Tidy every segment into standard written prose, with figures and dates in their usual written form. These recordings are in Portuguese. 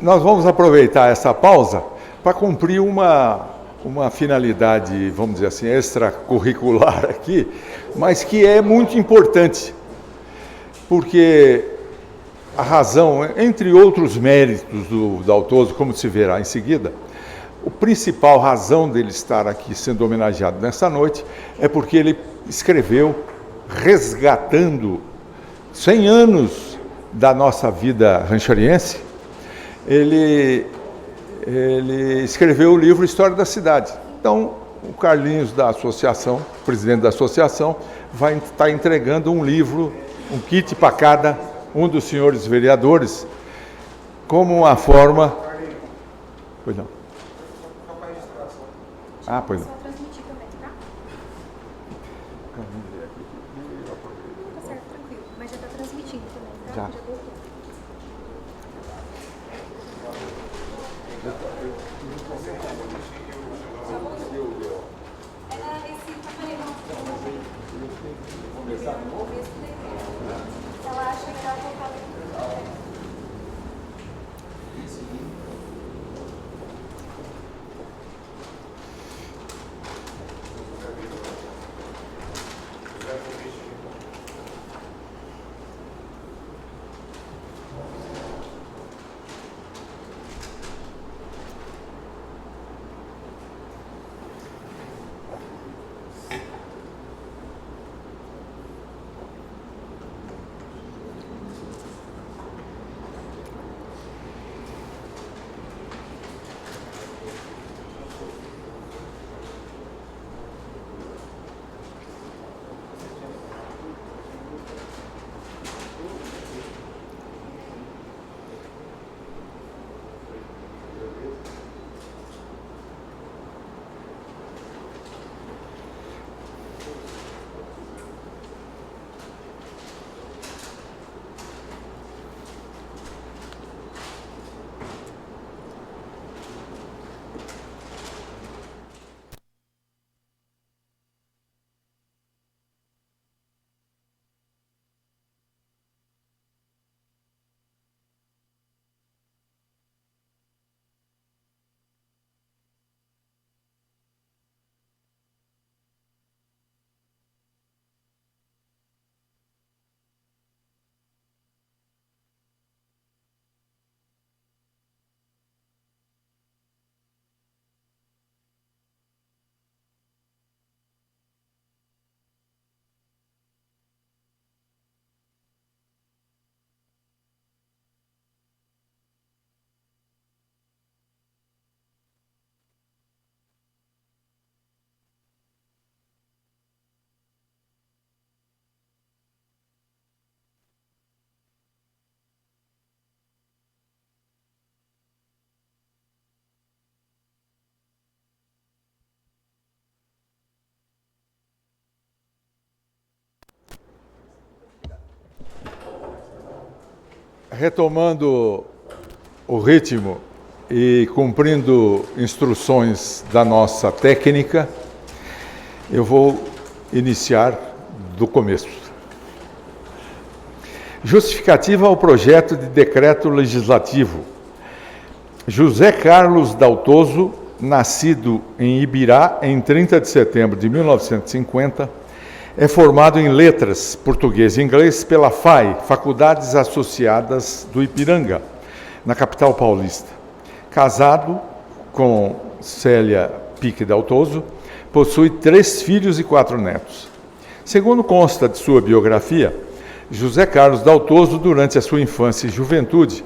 nós vamos aproveitar essa pausa para cumprir uma finalidade, vamos dizer assim, extracurricular aqui, mas que é muito importante, porque a razão, entre outros méritos do Daltozo, como se verá em seguida, a principal razão dele estar aqui sendo homenageado nessa noite é porque ele escreveu, resgatando 100 anos da nossa vida rancheriense, ele escreveu o livro História da Cidade. Então, o Carlinhos da associação, presidente da associação, vai estar entregando um livro, um kit para cada um dos senhores vereadores, como uma forma... Pois não. Ah, pois não. Tá certo, tranquilo. Mas já está transmitindo também, tá? Já. Já voltou. Ela acha que ela voltar. Retomando o ritmo e cumprindo instruções da nossa técnica, eu vou iniciar do começo. Justificativa ao projeto de decreto legislativo. José Carlos Daltozo, nascido em Ibirá em 30 de setembro de 1950, é formado em letras, português e inglês, pela FAI, Faculdades Associadas do Ipiranga, na capital paulista. Casado com Célia Pique Daltozo, possui 3 filhos e 4 netos. Segundo consta de sua biografia, José Carlos Daltozo, durante a sua infância e juventude,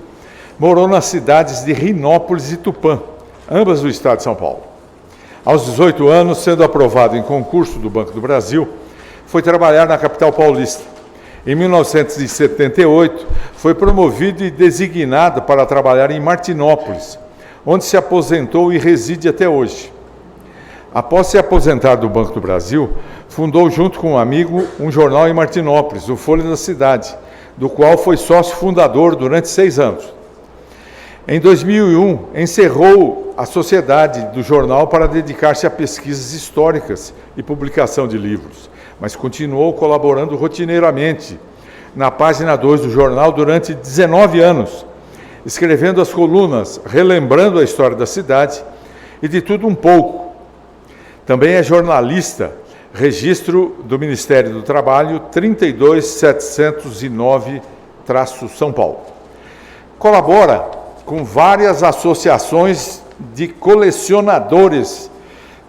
morou nas cidades de Rinópolis e Tupã, ambas do estado de São Paulo. Aos 18 anos, sendo aprovado em concurso do Banco do Brasil, foi trabalhar na capital paulista. Em 1978, foi promovido e designado para trabalhar em Martinópolis, onde se aposentou e reside até hoje. Após se aposentar do Banco do Brasil, fundou junto com um amigo um jornal em Martinópolis, o Folha da Cidade, do qual foi sócio fundador durante 6 anos. Em 2001, encerrou a sociedade do jornal para dedicar-se a pesquisas históricas e publicação de livros, mas continuou colaborando rotineiramente na página 2 do jornal durante 19 anos, escrevendo as colunas, relembrando a história da cidade e de tudo um pouco. Também é jornalista, registro do Ministério do Trabalho 32709-São Paulo. Colabora com várias associações de colecionadores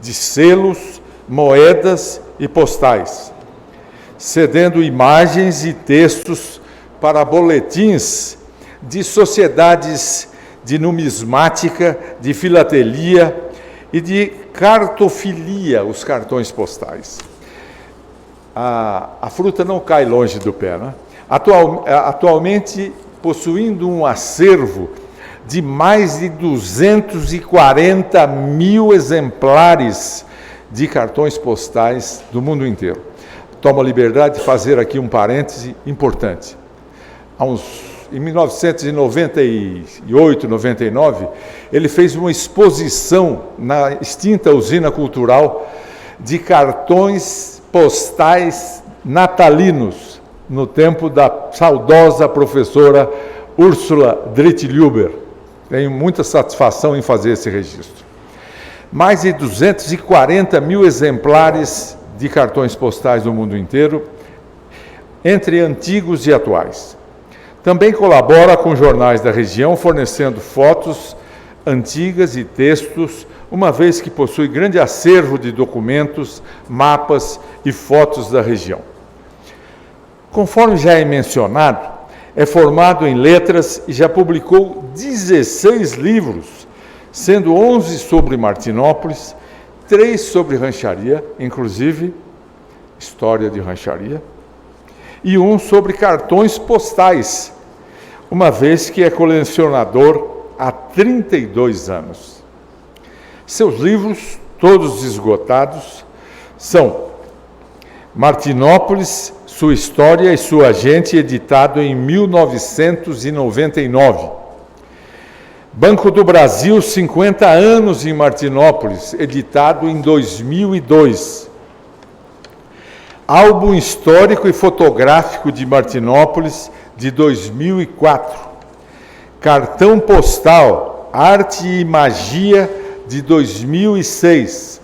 de selos, moedas e postais, cedendo imagens e textos para boletins de sociedades de numismática, de filatelia e de cartofilia, os cartões postais. A fruta não cai longe do pé, né? Atualmente, possuindo um acervo de mais de 240 mil exemplares de cartões postais do mundo inteiro. Tomo a liberdade de fazer aqui um parêntese importante. Em 1998, 99, ele fez uma exposição na extinta usina cultural de cartões postais natalinos, no tempo da saudosa professora Úrsula Drittlhuber. Tenho muita satisfação em fazer esse registro. Mais de 240 mil exemplares de cartões postais do mundo inteiro, entre antigos e atuais. Também colabora com jornais da região, fornecendo fotos antigas e textos, uma vez que possui grande acervo de documentos, mapas e fotos da região. Conforme já é mencionado, é formado em letras e já publicou 16 livros, sendo 11 sobre Martinópolis, 3 sobre rancharia, inclusive história de rancharia, e 1 sobre cartões postais, uma vez que é colecionador há 32 anos. Seus livros, todos esgotados, são Martinópolis, sua história e sua gente, editado em 1999. Banco do Brasil, 50 anos em Martinópolis, editado em 2002. Álbum histórico e fotográfico de Martinópolis, de 2004. Cartão postal, arte e magia, de 2006.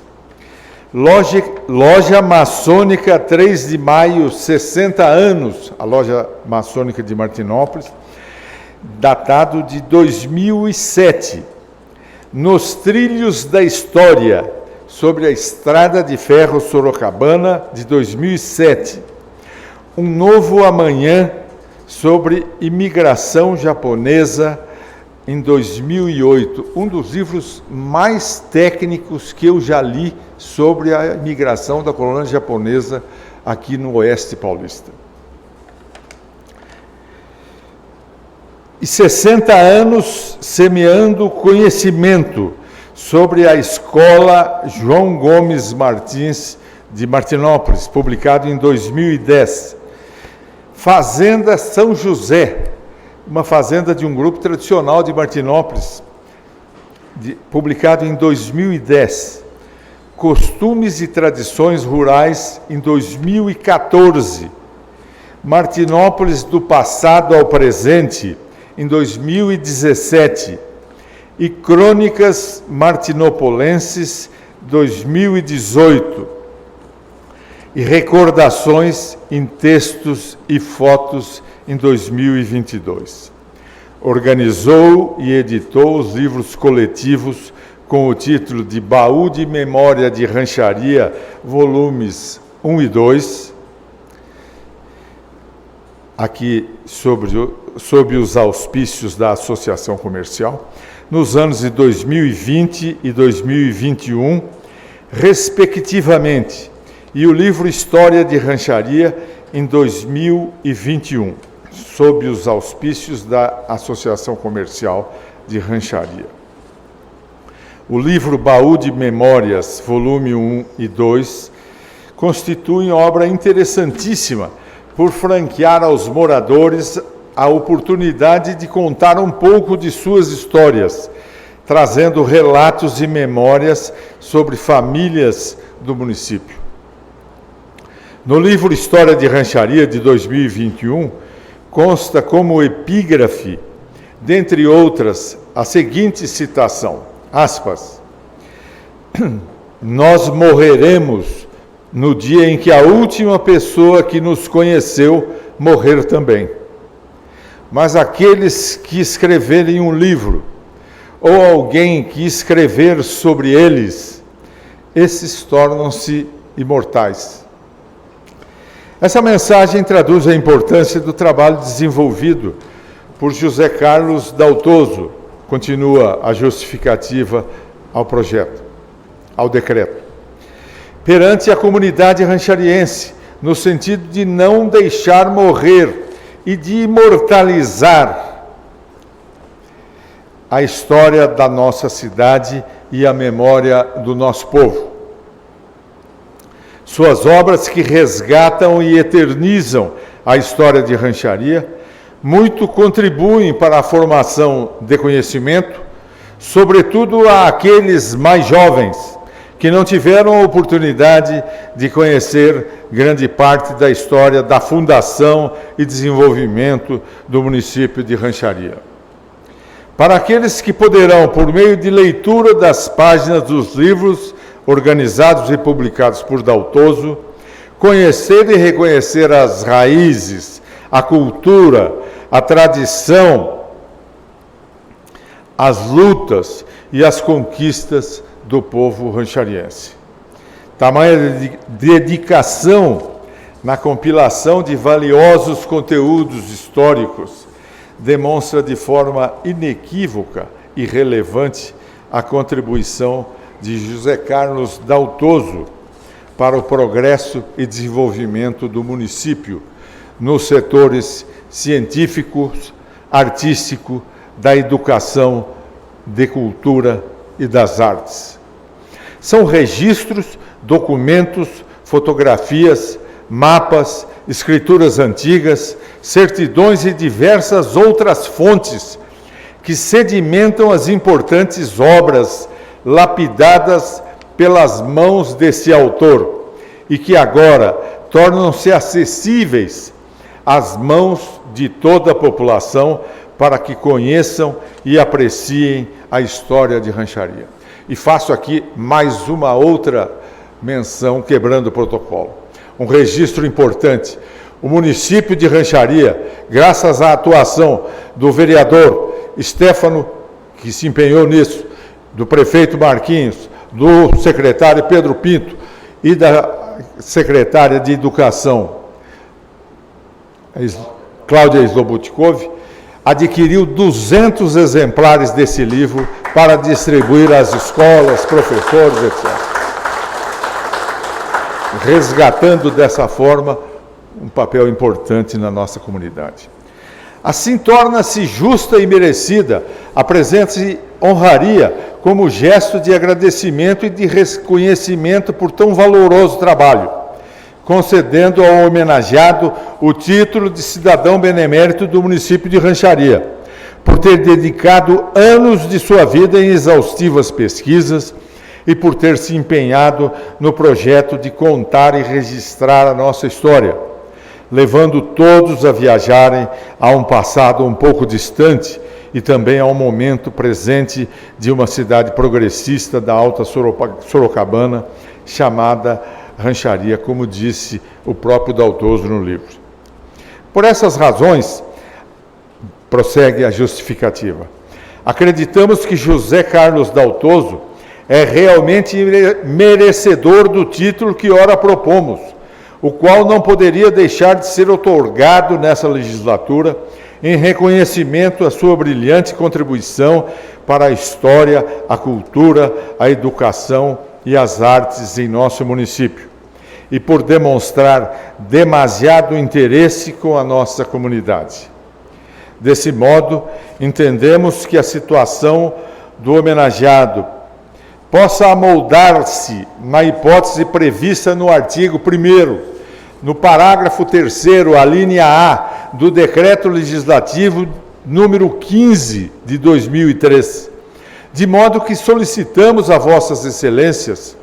Loja Maçônica 3 de Maio, 60 anos, a Loja Maçônica de Martinópolis, datado de 2007. Nos Trilhos da História, sobre a Estrada de Ferro Sorocabana, de 2007. Um Novo Amanhã, sobre imigração japonesa, em 2008, um dos livros mais técnicos que eu já li sobre a imigração da colônia japonesa aqui no Oeste Paulista. E 60 anos semeando conhecimento sobre a Escola João Gomes Martins de Martinópolis, publicado em 2010. Fazenda São José, uma fazenda de um grupo tradicional de Martinópolis, publicado em 2010. Costumes e Tradições Rurais, em 2014. Martinópolis do Passado ao Presente, em 2017. E Crônicas Martinopolenses, 2018. E Recordações em Textos e Fotos, em 2022. Organizou e editou os livros coletivos com o título de Baú de Memória de Rancharia, volumes 1 e 2, aqui sob os auspícios da Associação Comercial, nos anos de 2020 e 2021, respectivamente, e o livro História de Rancharia, em 2021, sob os auspícios da Associação Comercial de Rancharia. O livro Baú de Memórias, volume 1 e 2, constitui obra interessantíssima por franquear aos moradores a oportunidade de contar um pouco de suas histórias, trazendo relatos e memórias sobre famílias do município. No livro História de Rancharia, de 2021, consta como epígrafe dentre outras, a seguinte citação, aspas, nós morreremos no dia em que a última pessoa que nos conheceu morrer também. Mas aqueles que escreverem um livro, ou alguém que escrever sobre eles, esses tornam-se imortais. Essa mensagem traduz a importância do trabalho desenvolvido por José Carlos Daltozo, continua a justificativa ao projeto, ao decreto, perante a comunidade ranchariense, no sentido de não deixar morrer e de imortalizar a história da nossa cidade e a memória do nosso povo. Suas obras que resgatam e eternizam a história de rancharia, muito contribuem para a formação de conhecimento, sobretudo àqueles mais jovens, que não tiveram a oportunidade de conhecer grande parte da história da fundação e desenvolvimento do município de Rancharia. Para aqueles que poderão, por meio de leitura das páginas dos livros organizados e publicados por Daltozo, conhecer e reconhecer as raízes, a cultura, a tradição, as lutas e as conquistas do povo ranchariense. Tamanha dedicação na compilação de valiosos conteúdos históricos demonstra de forma inequívoca e relevante a contribuição de José Carlos Daltozo para o progresso e desenvolvimento do município nos setores científicos, artístico, da educação, de cultura e das artes. São registros, documentos, fotografias, mapas, escrituras antigas, certidões e diversas outras fontes que sedimentam as importantes obras lapidadas pelas mãos desse autor e que agora tornam-se acessíveis às mãos de toda a população para que conheçam e apreciem a história de Rancharia. E faço aqui mais uma outra menção, quebrando o protocolo. Um registro importante. O município de Rancharia, graças à atuação do vereador Stefano, que se empenhou nisso, do prefeito Marquinhos, do secretário Pedro Pinto e da secretária de Educação, Cláudia Slobutikov, adquiriu 200 exemplares desse livro para distribuir às escolas, professores, etc. Resgatando dessa forma um papel importante na nossa comunidade. Assim torna-se justa e merecida a presente honraria como gesto de agradecimento e de reconhecimento por tão valoroso trabalho, concedendo ao homenageado o título de cidadão benemérito do município de Rancharia, por ter dedicado anos de sua vida em exaustivas pesquisas e por ter se empenhado no projeto de contar e registrar a nossa história, levando todos a viajarem a um passado um pouco distante e também ao momento presente de uma cidade progressista da Alta Sorocabana, chamada Rancharia, como disse o próprio Daltozo no livro. Por essas razões, prossegue a justificativa, acreditamos que José Carlos Daltozo é realmente merecedor do título que ora propomos, o qual não poderia deixar de ser outorgado nessa legislatura em reconhecimento à sua brilhante contribuição para a história, a cultura, a educação e as artes em nosso município, e por demonstrar demasiado interesse com a nossa comunidade. Desse modo, entendemos que a situação do homenageado possa amoldar-se na hipótese prevista no artigo 1º, no parágrafo 3º, a linha A, do Decreto Legislativo número 15 de 2003, de modo que solicitamos a Vossas Excelências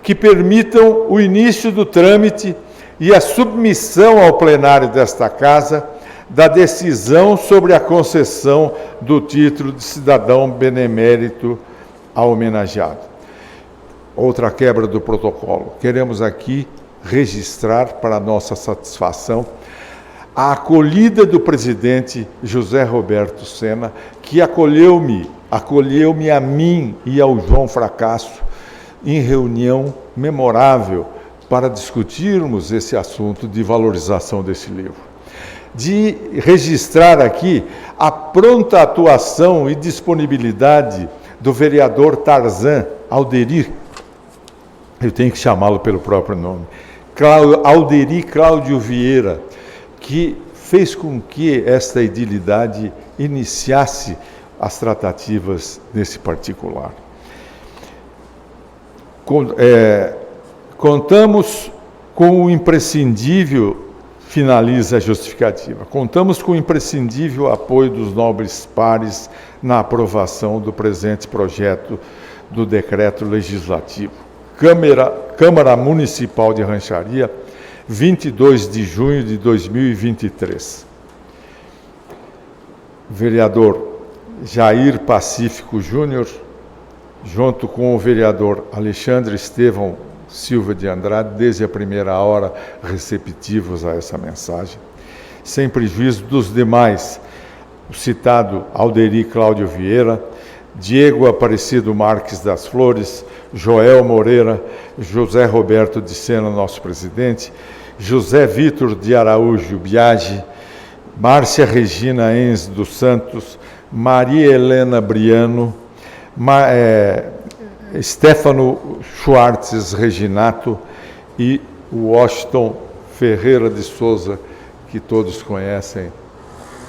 que permitam o início do trâmite e a submissão ao plenário desta Casa da decisão sobre a concessão do título de cidadão benemérito ao homenageado. Outra quebra do protocolo. Queremos aqui registrar, para nossa satisfação, a acolhida do presidente José Roberto Sena, que acolheu-me a mim e ao João Fracasso em reunião memorável para discutirmos esse assunto de valorização desse livro. De registrar aqui a pronta atuação e disponibilidade do vereador Tarzan Alderi, eu tenho que chamá-lo pelo próprio nome, Alderi Cláudio Vieira, que fez com que esta edilidade iniciasse as tratativas nesse particular. Contamos com o imprescindível, finaliza a justificativa, contamos com o imprescindível apoio dos nobres pares na aprovação do presente projeto do decreto legislativo. Câmara Municipal de Rancharia, 22 de junho de 2023. Vereador Jair Pacífico Júnior, junto com o vereador Alexandre Estevão Silva de Andrade, desde a primeira hora receptivos a essa mensagem, sem prejuízo dos demais, o citado Alderi Cláudio Vieira, Diego Aparecido Marques das Flores, Joel Moreira, José Roberto de Sena, nosso presidente, José Vitor de Araújo Biagi, Márcia Regina Enz dos Santos, Maria Helena Briano, Stefano Schwartz Reginato e Washington Ferreira de Souza, que todos conhecem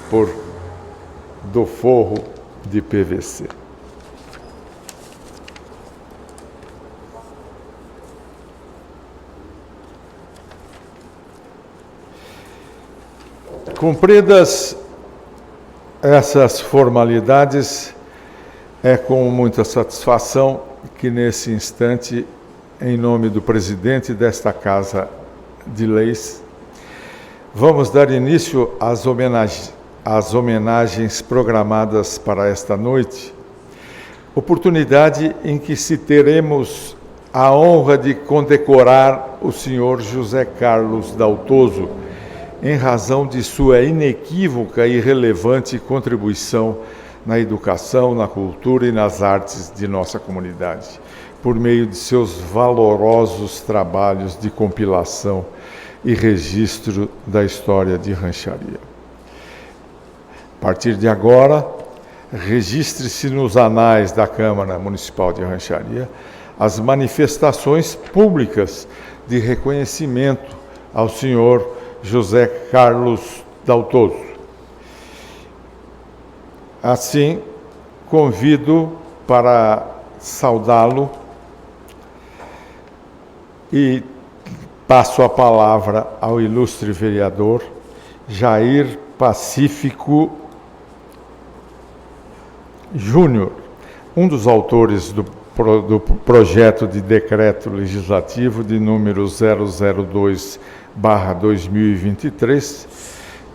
por do Forro de PVC. Cumpridas essas formalidades, é com muita satisfação que nesse instante, em nome do presidente desta Casa de Leis, vamos dar início às homenagens programadas para esta noite, oportunidade em que se teremos a honra de condecorar o senhor José Carlos Daltoso, em razão de sua inequívoca e relevante contribuição na educação, na cultura e nas artes de nossa comunidade, por meio de seus valorosos trabalhos de compilação e registro da história de Rancharia. A partir de agora, registre-se nos anais da Câmara Municipal de Rancharia as manifestações públicas de reconhecimento ao senhor José Carlos Daltoso. Assim, convido para saudá-lo e passo a palavra ao ilustre vereador Jair Pacífico Júnior, um dos autores do projeto de decreto legislativo de número 002/2023,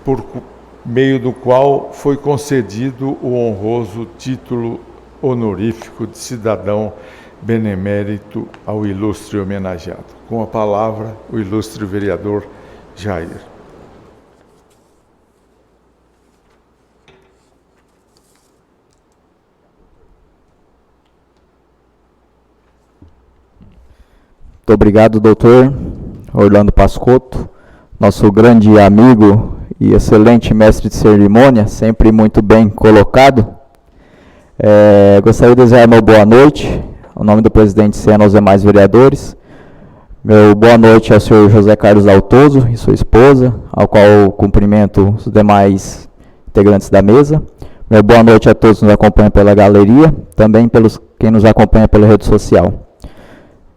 por meio do qual foi concedido o honroso título honorífico de cidadão benemérito ao ilustre homenageado. Com a palavra, o ilustre vereador Jair. Muito obrigado, doutor Orlando Pascotto, nosso grande amigo e excelente mestre de cerimônia, sempre muito bem colocado. Gostaria de desejar uma boa noite, ao nome do presidente Sena, aos demais vereadores. Meu boa noite ao senhor José Carlos Daltoso e sua esposa, ao qual eu cumprimento os demais integrantes da mesa. Meu boa noite a todos que nos acompanham pela galeria, também pelos quem nos acompanha pela rede social.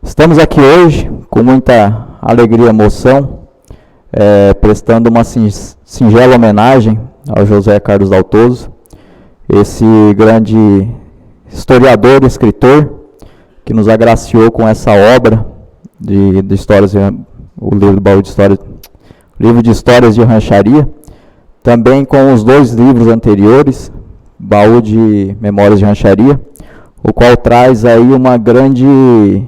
Estamos aqui hoje com muita alegria e emoção, prestando uma singela homenagem ao José Carlos Daltoso, esse grande historiador e escritor que nos agraciou com essa obra de histórias, o livro de histórias de Rancharia, também com os 2 livros anteriores, Baú de Memórias de Rancharia, o qual traz aí uma grande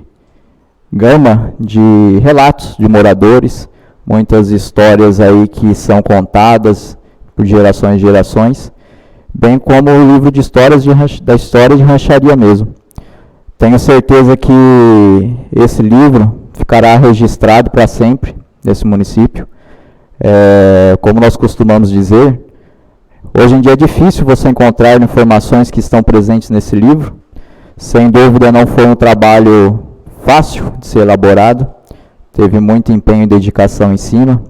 gama de relatos de moradores, muitas histórias aí que são contadas por gerações e gerações, bem como o livro de histórias da história de rancharia mesmo. Tenho certeza que esse livro ficará registrado para sempre nesse município. Como nós costumamos dizer, hoje em dia é difícil você encontrar informações que estão presentes nesse livro. Sem dúvida não foi um trabalho fácil de ser elaborado, teve muito empenho e dedicação em cima,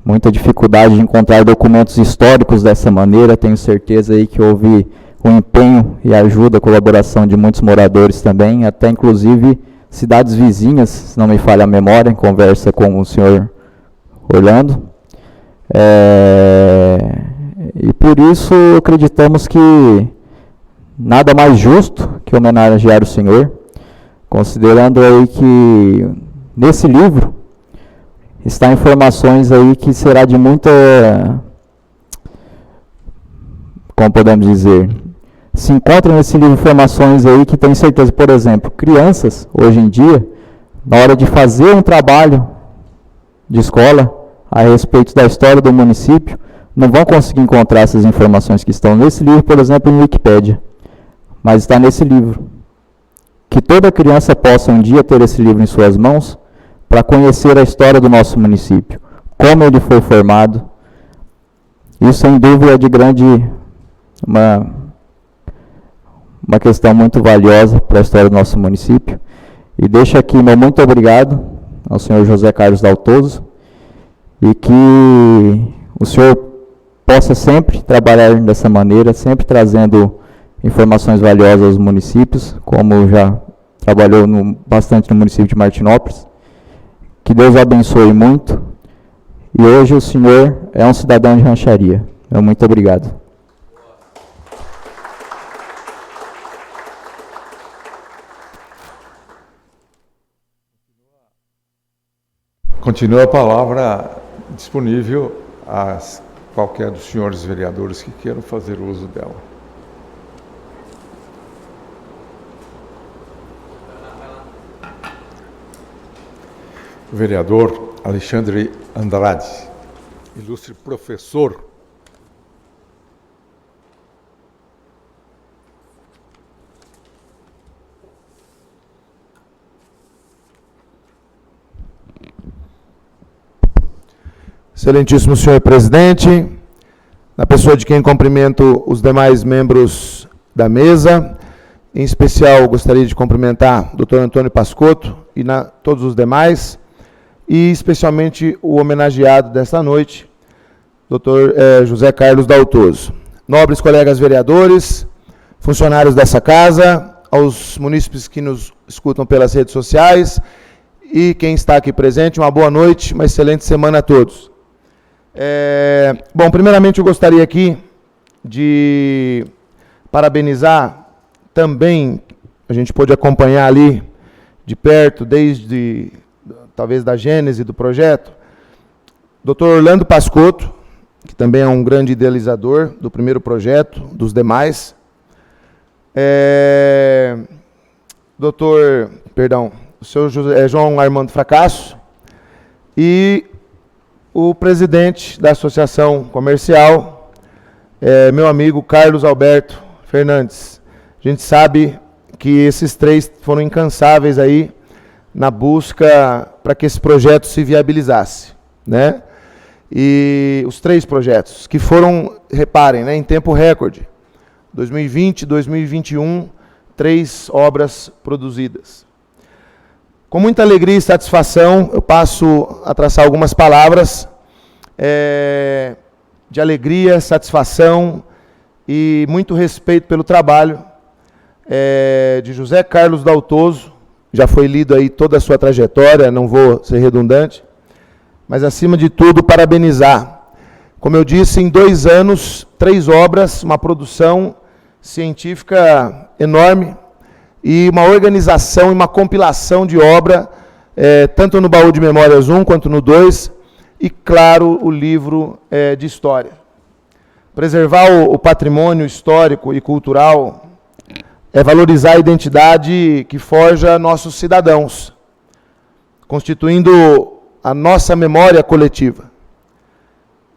muita dificuldade de encontrar documentos históricos dessa maneira. Tenho certeza aí que houve um empenho e ajuda, colaboração de muitos moradores também, até inclusive cidades vizinhas, se não me falha a memória, em conversa com o senhor Orlando. E por isso acreditamos que nada mais justo que homenagear o senhor, considerando aí que nesse livro está informações aí que será de muita, como podemos dizer, se encontram nesse livro informações aí que tenho certeza, por exemplo, crianças hoje em dia, na hora de fazer um trabalho de escola a respeito da história do município, não vão conseguir encontrar essas informações que estão nesse livro, por exemplo, no Wikipédia, mas está nesse livro. Que toda criança possa um dia ter esse livro em suas mãos para conhecer a história do nosso município, como ele foi formado. Isso, sem dúvida, é de grande, uma questão muito valiosa para a história do nosso município. E deixo aqui meu muito obrigado ao senhor José Carlos Daltoso, e que o senhor possa sempre trabalhar dessa maneira, sempre trazendo informações valiosas aos municípios, como já trabalhou bastante no município de Martinópolis. Que Deus o abençoe muito. E hoje o senhor é um cidadão de rancharia. Muito obrigado. Continua a palavra disponível a qualquer dos senhores vereadores que queiram fazer uso dela. O vereador Alexandre Andrade, ilustre professor. Excelentíssimo senhor presidente, na pessoa de quem cumprimento os demais membros da mesa, em especial gostaria de cumprimentar o Dr. Antônio Pascotto e todos os demais, e especialmente o homenageado desta noite, Dr. José Carlos Daltoso. Nobres colegas vereadores, funcionários dessa casa, aos munícipes que nos escutam pelas redes sociais e quem está aqui presente, uma boa noite, uma excelente semana a todos. Bom, primeiramente eu gostaria aqui de parabenizar também, a gente pôde acompanhar ali de perto, desde talvez da gênese do projeto, Dr. Orlando Pascotto, que também é um grande idealizador do primeiro projeto, dos demais, o senhor João Armando Fracasso, e o presidente da Associação Comercial, meu amigo Carlos Alberto Fernandes. A gente sabe que esses três foram incansáveis aí na busca para que esse projeto se viabilizasse, né? E os três projetos, que foram, reparem, né, em tempo recorde, 2020, 2021, 3 obras produzidas. Com muita alegria e satisfação, eu passo a traçar algumas palavras de alegria, satisfação e muito respeito pelo trabalho de José Carlos Daltoso. Já foi lido aí toda a sua trajetória, não vou ser redundante, mas acima de tudo parabenizar. Como eu disse, em 2 anos, 3 obras, uma produção científica enorme, e uma organização e uma compilação de obra, tanto no Baú de Memórias 1 quanto no 2, e, claro, o livro de história. Preservar o patrimônio histórico e cultural é valorizar a identidade que forja nossos cidadãos, constituindo a nossa memória coletiva.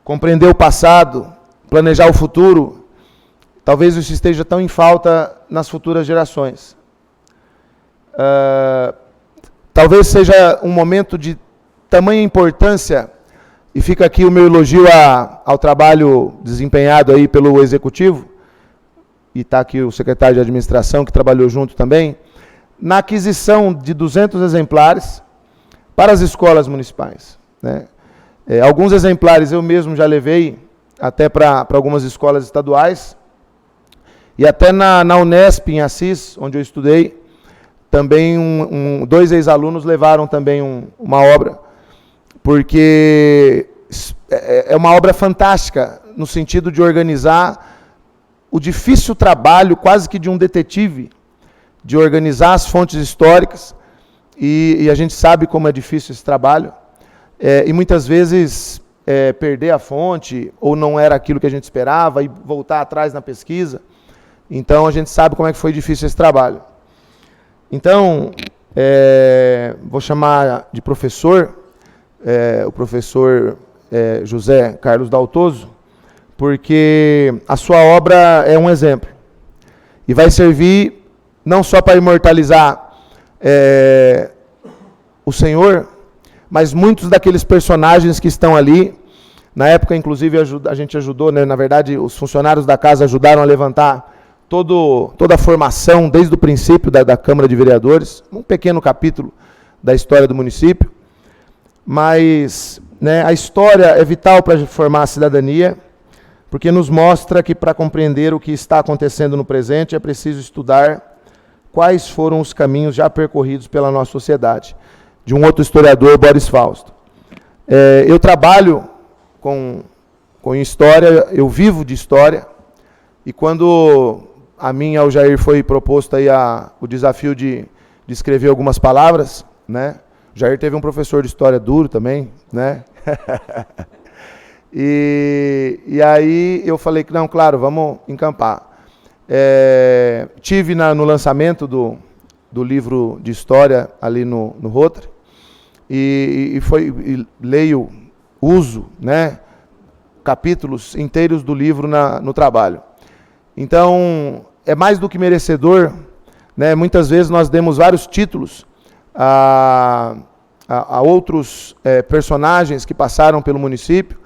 Compreender o passado, planejar o futuro, talvez isso esteja tão em falta nas futuras gerações. Talvez seja um momento de tamanha importância, e fica aqui o meu elogio ao trabalho desempenhado aí pelo Executivo, e está aqui o secretário de Administração, que trabalhou junto também, na aquisição de 200 exemplares para as escolas municipais, né? Alguns exemplares eu mesmo já levei até para algumas escolas estaduais, e até na Unesp, em Assis, onde eu estudei, também dois ex-alunos levaram também uma obra, porque é uma obra fantástica, no sentido de organizar o difícil trabalho, quase que de um detetive, de organizar as fontes históricas, e a gente sabe como é difícil esse trabalho, e muitas vezes perder a fonte, ou não era aquilo que a gente esperava, e voltar atrás na pesquisa. Então a gente sabe como é que foi difícil esse trabalho. Então, vou chamar de professor, o professor José Carlos Daltoso, porque a sua obra é um exemplo. E vai servir não só para imortalizar o Senhor, mas muitos daqueles personagens que estão ali. Na época, inclusive, a gente ajudou, né? Na verdade, os funcionários da casa ajudaram a levantar toda a formação, desde o princípio da Câmara de Vereadores, um pequeno capítulo da história do município. Mas, né, a história é vital para formar a cidadania, porque nos mostra que, para compreender o que está acontecendo no presente, é preciso estudar quais foram os caminhos já percorridos pela nossa sociedade. De um outro historiador, Boris Fausto. Eu trabalho com história, eu vivo de história, e quando a mim e ao Jair foi proposto aí o desafio de escrever algumas palavras, né? O Jair teve um professor de história duro também, né? E aí eu falei que não, claro, vamos encampar. Tive no lançamento do livro de história ali no Rotary, e leio, uso, né, capítulos inteiros do livro no trabalho. Então, é mais do que merecedor, né? Muitas vezes nós demos vários títulos a outros personagens que passaram pelo município,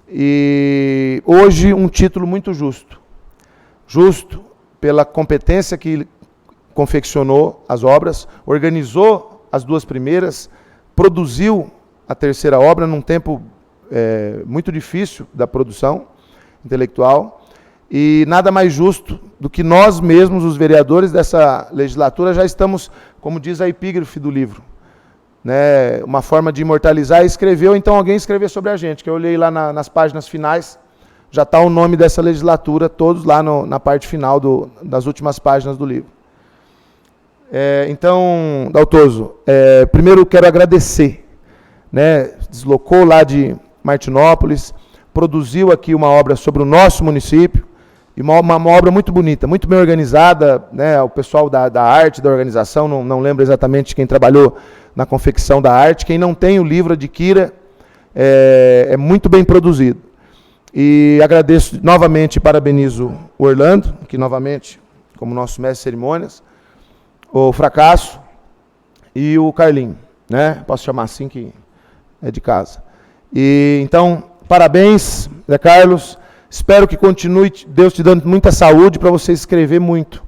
e hoje um título muito justo. Justo pela competência que confeccionou as obras, organizou as duas primeiras, produziu a terceira obra num tempo muito difícil da produção intelectual, e nada mais justo do que nós mesmos, os vereadores dessa legislatura, já estamos, como diz a epígrafe do livro, né, uma forma de imortalizar, escreveu, então alguém escrever sobre a gente, que eu olhei lá nas páginas finais, já está o nome dessa legislatura, todos lá na parte final das últimas páginas do livro. Então, Daltoso, primeiro quero agradecer, né, deslocou lá de Martinópolis, produziu aqui uma obra sobre o nosso município, e uma obra muito bonita, muito bem organizada, né, o pessoal da arte, da organização, não lembro exatamente quem trabalhou na confecção da arte, quem não tem o livro adquira, é muito bem produzido. E agradeço novamente e parabenizo o Orlando, que novamente, como nosso mestre de cerimônias, o Fracasso e o Carlinho, né? Posso chamar assim, que é de casa. E então, parabéns, Zé Carlos. Espero que continue, Deus te dando muita saúde para você escrever muito,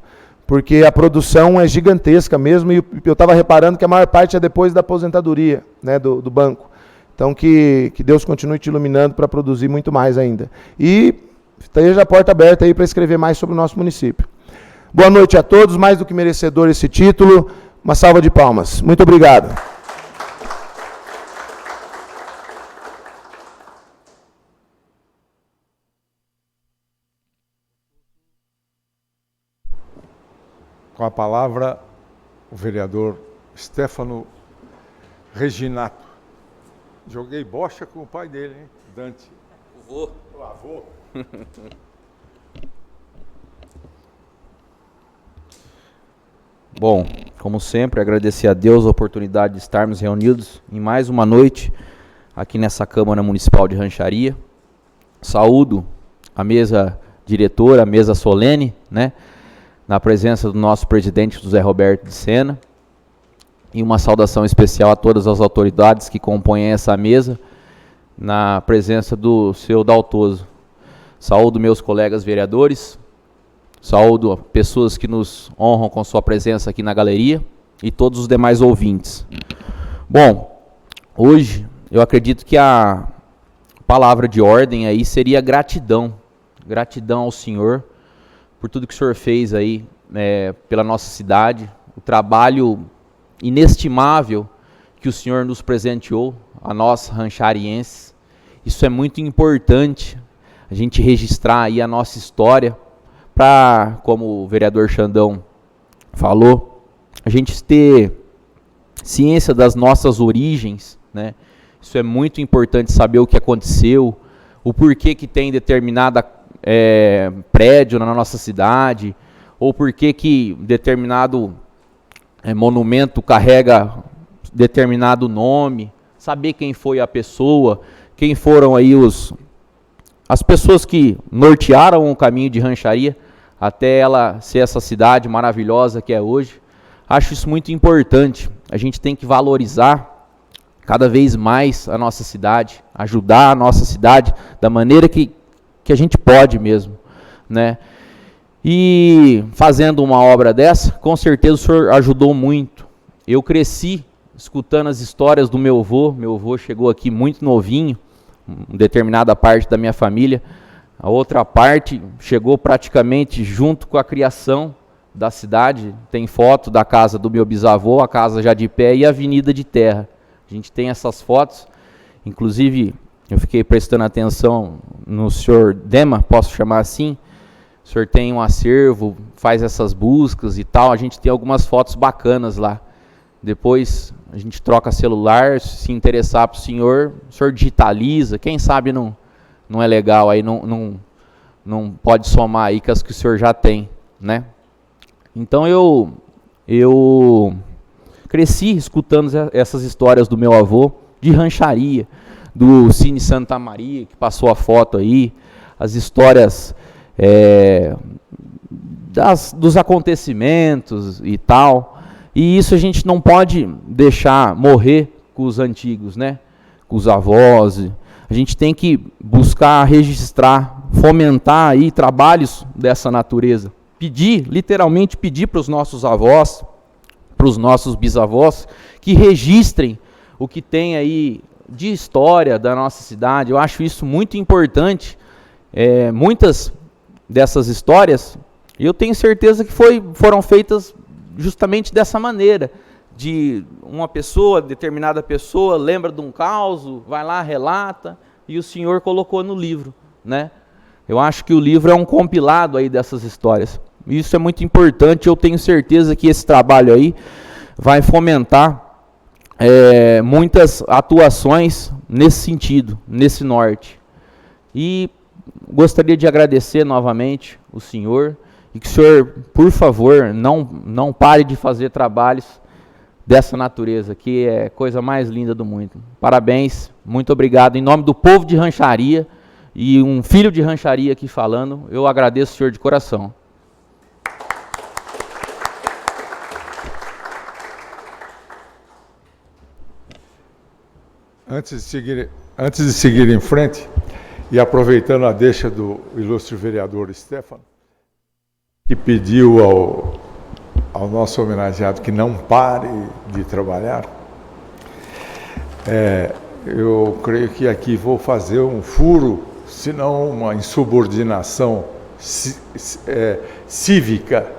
porque a produção é gigantesca mesmo, e eu estava reparando que a maior parte é depois da aposentadoria, né, do banco. Então, que Deus continue te iluminando para produzir muito mais ainda. E esteja a porta aberta aí para escrever mais sobre o nosso município. Boa noite a todos, mais do que merecedor esse título. Uma salva de palmas. Muito obrigado. Com a palavra, o vereador Stefano Reginato. Joguei bocha com o pai dele, hein? Dante. O vô. O avô. Bom, como sempre, agradecer a Deus a oportunidade de estarmos reunidos em mais uma noite aqui nessa Câmara Municipal de Rancharia. Saúdo a mesa diretora, a mesa solene, né, na presença do nosso presidente José Roberto de Sena, e uma saudação especial a todas as autoridades que compõem essa mesa, na presença do seu Daltoso. Saúdo meus colegas vereadores, saúdo pessoas que nos honram com sua presença aqui na galeria e todos os demais ouvintes. Bom, hoje eu acredito que a palavra de ordem aí seria gratidão. Gratidão ao Senhor por tudo que o Senhor fez aí pela nossa cidade, o trabalho inestimável que o Senhor nos presenteou, a nós rancharienses. Isso é muito importante, a gente registrar aí a nossa história, para, como o vereador Xandão falou, a gente ter ciência das nossas origens, né? Isso é muito importante, saber o que aconteceu, o porquê que tem determinada prédio na nossa cidade, ou porquê que determinado monumento carrega determinado nome, saber quem foi a pessoa, quem foram aí as pessoas que nortearam o caminho de Rancharia até ela ser essa cidade maravilhosa que é hoje. Acho isso muito importante. A gente tem que valorizar cada vez mais a nossa cidade, ajudar a nossa cidade da maneira que a gente pode mesmo, né? E fazendo uma obra dessa, com certeza o senhor ajudou muito. Eu cresci escutando as histórias do meu avô chegou aqui muito novinho, determinada parte da minha família, a outra parte chegou praticamente junto com a criação da cidade. Tem foto da casa do meu bisavô, a casa já de pé, e a avenida de terra. A gente tem essas fotos, inclusive eu fiquei prestando atenção no senhor Dema, posso chamar assim. O senhor tem um acervo, faz essas buscas e tal, a gente tem algumas fotos bacanas lá. Depois a gente troca celular, se interessar para o senhor digitaliza, quem sabe não é legal, aí não pode somar aí com as que o senhor já tem, né? Então eu cresci escutando essas histórias do meu avô, de rancharia, do Cine Santa Maria, que passou a foto aí, as histórias dos acontecimentos e tal. E isso a gente não pode deixar morrer com os antigos, né? Com os avós. A gente tem que buscar registrar, fomentar aí trabalhos dessa natureza. Literalmente pedir para os nossos avós, para os nossos bisavós, que registrem o que tem aí de história da nossa cidade. Eu acho isso muito importante. Muitas dessas histórias, eu tenho certeza que foram feitas justamente dessa maneira, de uma pessoa, determinada pessoa, lembra de um caso, vai lá, relata, e o senhor colocou no livro, né? Eu acho que o livro é um compilado aí dessas histórias. Isso é muito importante, eu tenho certeza que esse trabalho aí vai fomentar muitas atuações nesse sentido, nesse norte. E gostaria de agradecer novamente o senhor, e que o senhor, por favor, não pare de fazer trabalhos dessa natureza, que é a coisa mais linda do mundo. Parabéns, muito obrigado. Em nome do povo de Rancharia, e um filho de Rancharia aqui falando, eu agradeço o senhor de coração. Antes de seguir em frente, e aproveitando a deixa do ilustre vereador Stefano, que pediu ao nosso homenageado que não pare de trabalhar, eu creio que aqui vou fazer um furo, se não uma insubordinação cívica.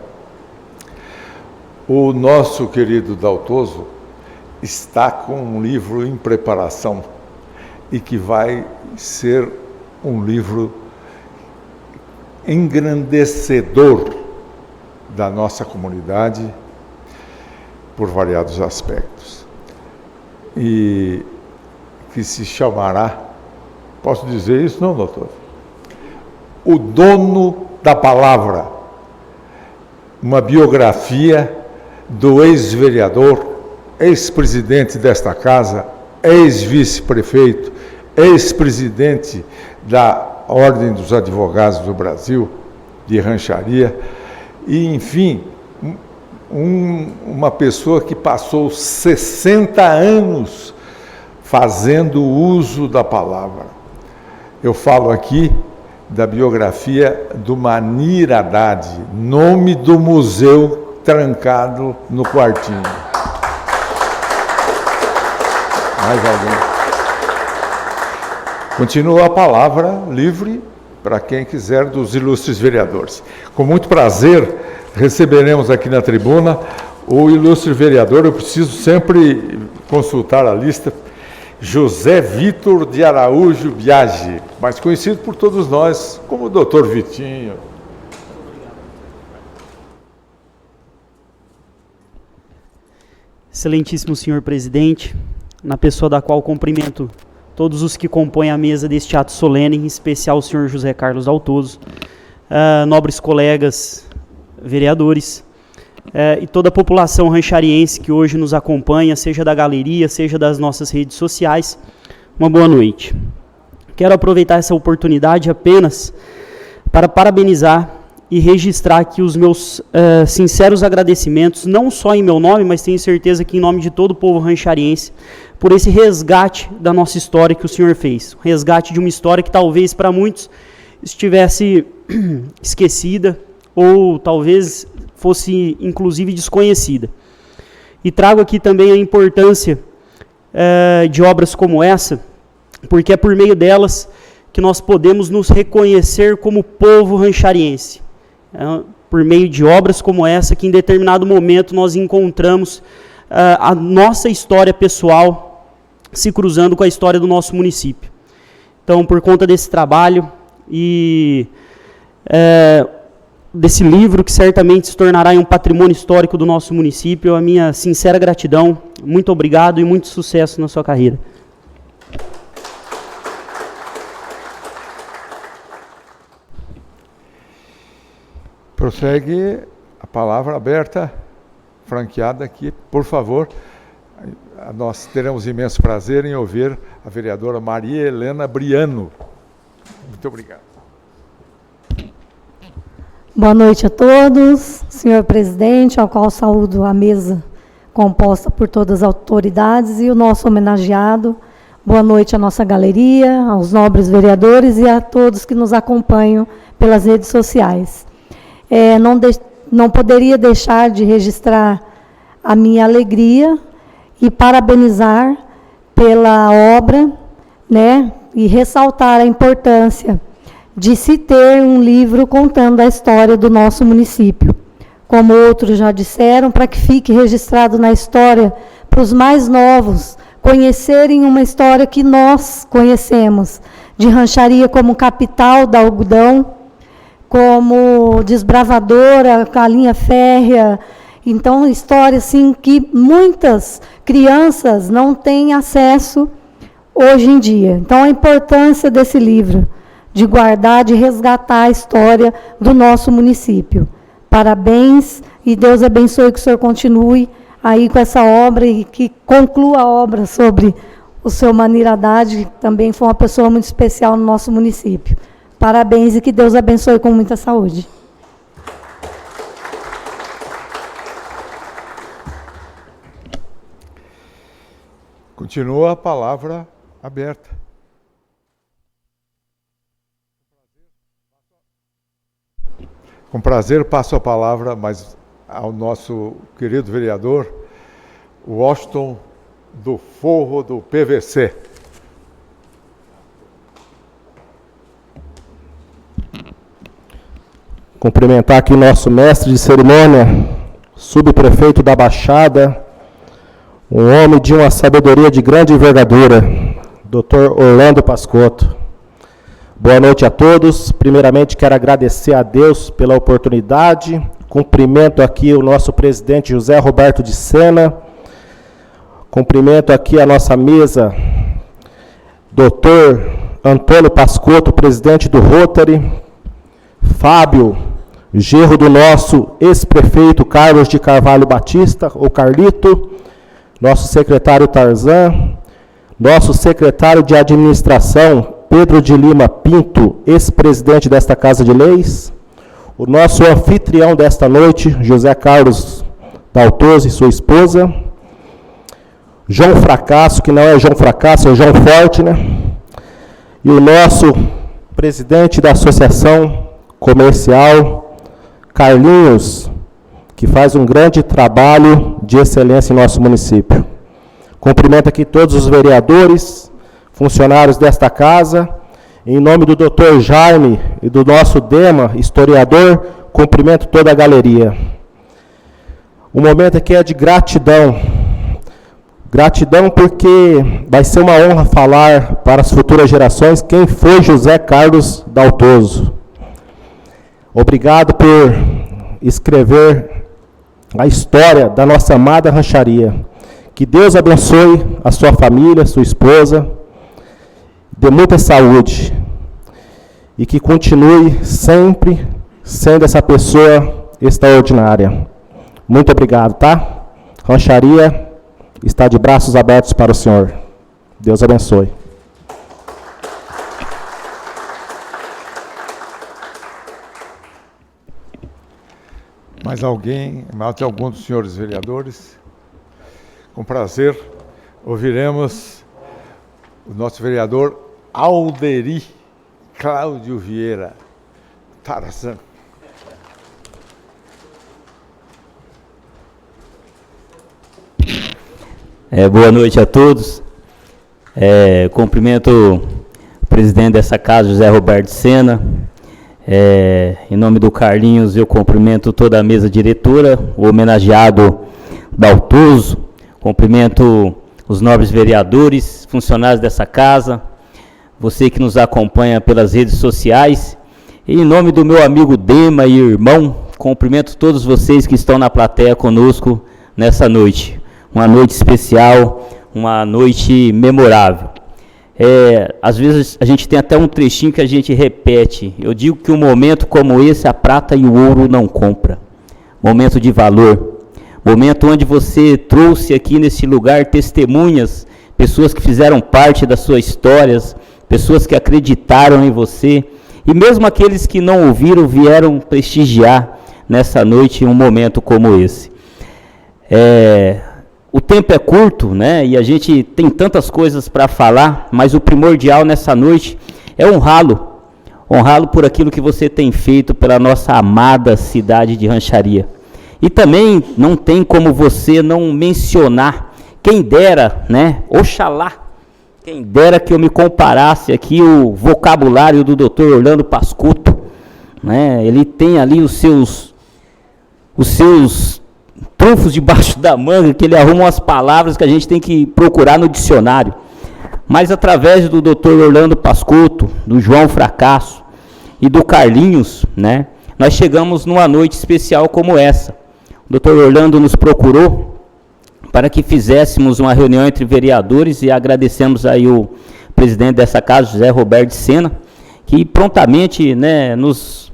O nosso querido Daltoso está com um livro em preparação e que vai ser um livro engrandecedor da nossa comunidade por variados aspectos, e que se chamará, posso dizer isso não, doutor? O Dono da Palavra, uma biografia do ex-vereador, ex-presidente desta casa, ex-vice-prefeito, ex-presidente da Ordem dos Advogados do Brasil, de Rancharia, e, enfim, uma pessoa que passou 60 anos fazendo uso da palavra. Eu falo aqui da biografia do Manir Haddad, nome do museu trancado no quartinho. Mais alguém? Continua a palavra livre para quem quiser dos ilustres vereadores. Com muito prazer, receberemos aqui na tribuna o ilustre vereador, eu preciso sempre consultar a lista, José Vitor de Araújo Biagi, mais conhecido por todos nós como Dr. Vitinho. Excelentíssimo senhor presidente, na pessoa da qual cumprimento todos os que compõem a mesa deste ato solene, em especial o senhor José Carlos Daltoso, nobres colegas vereadores, e toda a população ranchariense que hoje nos acompanha, seja da galeria, seja das nossas redes sociais, uma boa noite. Quero aproveitar essa oportunidade apenas para parabenizar e registrar aqui os meus sinceros agradecimentos, não só em meu nome, mas tenho certeza que em nome de todo o povo ranchariense, por esse resgate da nossa história que o senhor fez. Resgate de uma história que talvez para muitos estivesse esquecida ou talvez fosse inclusive desconhecida. E trago aqui também a importância de obras como essa, porque é por meio delas que nós podemos nos reconhecer como povo ranchariense. Por meio de obras como essa que em determinado momento nós encontramos a nossa história pessoal se cruzando com a história do nosso município. Então, por conta desse trabalho e desse livro que certamente se tornará um patrimônio histórico do nosso município, a minha sincera gratidão, muito obrigado e muito sucesso na sua carreira. Prossegue a palavra aberta, franqueada aqui, por favor. Nós teremos imenso prazer em ouvir a vereadora Maria Helena Briano. Muito obrigado. Boa noite a todos, senhor presidente, ao qual saúdo a mesa composta por todas as autoridades e o nosso homenageado. Boa noite à nossa galeria, aos nobres vereadores e a todos que nos acompanham pelas redes sociais. Não poderia deixar de registrar a minha alegria e parabenizar pela obra, e ressaltar a importância de se ter um livro contando a história do nosso município. Como outros já disseram, para que fique registrado na história, para os mais novos conhecerem uma história que nós conhecemos, de Rancharia como capital da algodão, como desbravadora, com a linha férrea. Então, história assim, que muitas crianças não têm acesso hoje em dia. Então, a importância desse livro, de guardar, de resgatar a história do nosso município. Parabéns e Deus abençoe que o senhor continue aí com essa obra e que conclua a obra sobre o seu Manir Haddad, que também foi uma pessoa muito especial no nosso município. Parabéns e que Deus abençoe com muita saúde. Continua a palavra aberta. Com prazer, passo a palavra ao nosso querido vereador, Washington do Forro do PVC. Cumprimentar aqui o nosso mestre de cerimônia, subprefeito da Baixada, um homem de uma sabedoria de grande envergadura, Dr. Orlando Pascotto. Boa noite a todos. Primeiramente, quero agradecer a Deus pela oportunidade. Cumprimento aqui o nosso presidente José Roberto de Sena. Cumprimento aqui a nossa mesa, Dr. Antônio Pascotto, presidente do Rotary. Fábio, genro do nosso ex-prefeito Carlos de Carvalho Batista, o Carlito, nosso secretário Tarzan, nosso secretário de administração, Pedro de Lima Pinto, ex-presidente desta Casa de Leis, o nosso anfitrião desta noite, José Carlos Daltoso e sua esposa, João Fracasso, que não é João Fracasso, é João Forte, né? E o nosso presidente da Associação Comercial, Carlinhos, que faz um grande trabalho de excelência em nosso município. Cumprimento aqui todos os vereadores, funcionários desta casa. Em nome do Dr. Jaime e do nosso Dema, historiador, cumprimento toda a galeria. O momento aqui é de gratidão. Gratidão porque vai ser uma honra falar para as futuras gerações quem foi José Carlos Daltoso. Obrigado por escrever a história da nossa amada rancharia. Que Deus abençoe a sua família, sua esposa, dê muita saúde e que continue sempre sendo essa pessoa extraordinária. Muito obrigado, tá? Rancharia está de braços abertos para o Senhor. Deus abençoe. Mais alguém? Mais algum dos senhores vereadores? Com prazer, ouviremos o nosso vereador Alderi Cláudio Vieira Tarzan. Boa noite a todos. Cumprimento o presidente dessa casa, José Roberto Sena. Em nome do Carlinhos, eu cumprimento toda a mesa diretora, o homenageado Daltoso. Cumprimento os nobres vereadores, funcionários dessa casa, você que nos acompanha pelas redes sociais. E em nome do meu amigo Dema e irmão, cumprimento todos vocês que estão na plateia conosco nessa noite. Uma noite especial, uma noite memorável. Às vezes a gente tem até um trechinho que a gente repete. Eu digo que um momento como esse, a prata e o ouro não compra. Momento de valor. Momento onde você trouxe aqui nesse lugar testemunhas, pessoas que fizeram parte das suas histórias, pessoas que acreditaram em você. E mesmo aqueles que não ouviram, vieram prestigiar nessa noite um momento como esse. O tempo é curto, né? E a gente tem tantas coisas para falar, mas o primordial nessa noite é honrá-lo. Honrá-lo por aquilo que você tem feito pela nossa amada cidade de Rancharia. E também não tem como você não mencionar, quem dera, né? Oxalá, quem dera que eu me comparasse aqui o vocabulário do Dr. Orlando Pascotto, né? Ele tem ali os seus trunfos debaixo da manga, que ele arruma umas palavras que a gente tem que procurar no dicionário. Mas através do Dr. Orlando Pascotto, do João Fracasso e do Carlinhos, né, nós chegamos numa noite especial como essa. O Dr. Orlando nos procurou para que fizéssemos uma reunião entre vereadores e agradecemos aí o presidente dessa casa, José Roberto Sena, que prontamente, né, nos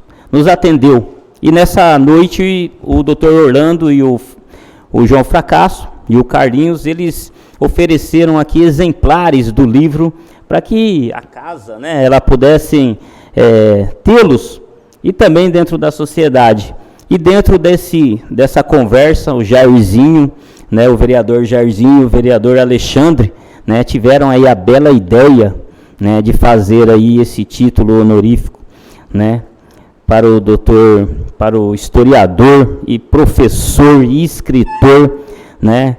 atendeu. E nessa noite o Dr. Orlando e o João Fracasso e o Carlinhos, eles ofereceram aqui exemplares do livro para que a casa, né, ela pudesse tê-los e também dentro da sociedade. E dentro dessa conversa, o Jairzinho, né, o vereador Jairzinho e o vereador Alexandre, né, tiveram aí a bela ideia, né, de fazer aí esse título honorífico, né, para o historiador e professor e escritor, né,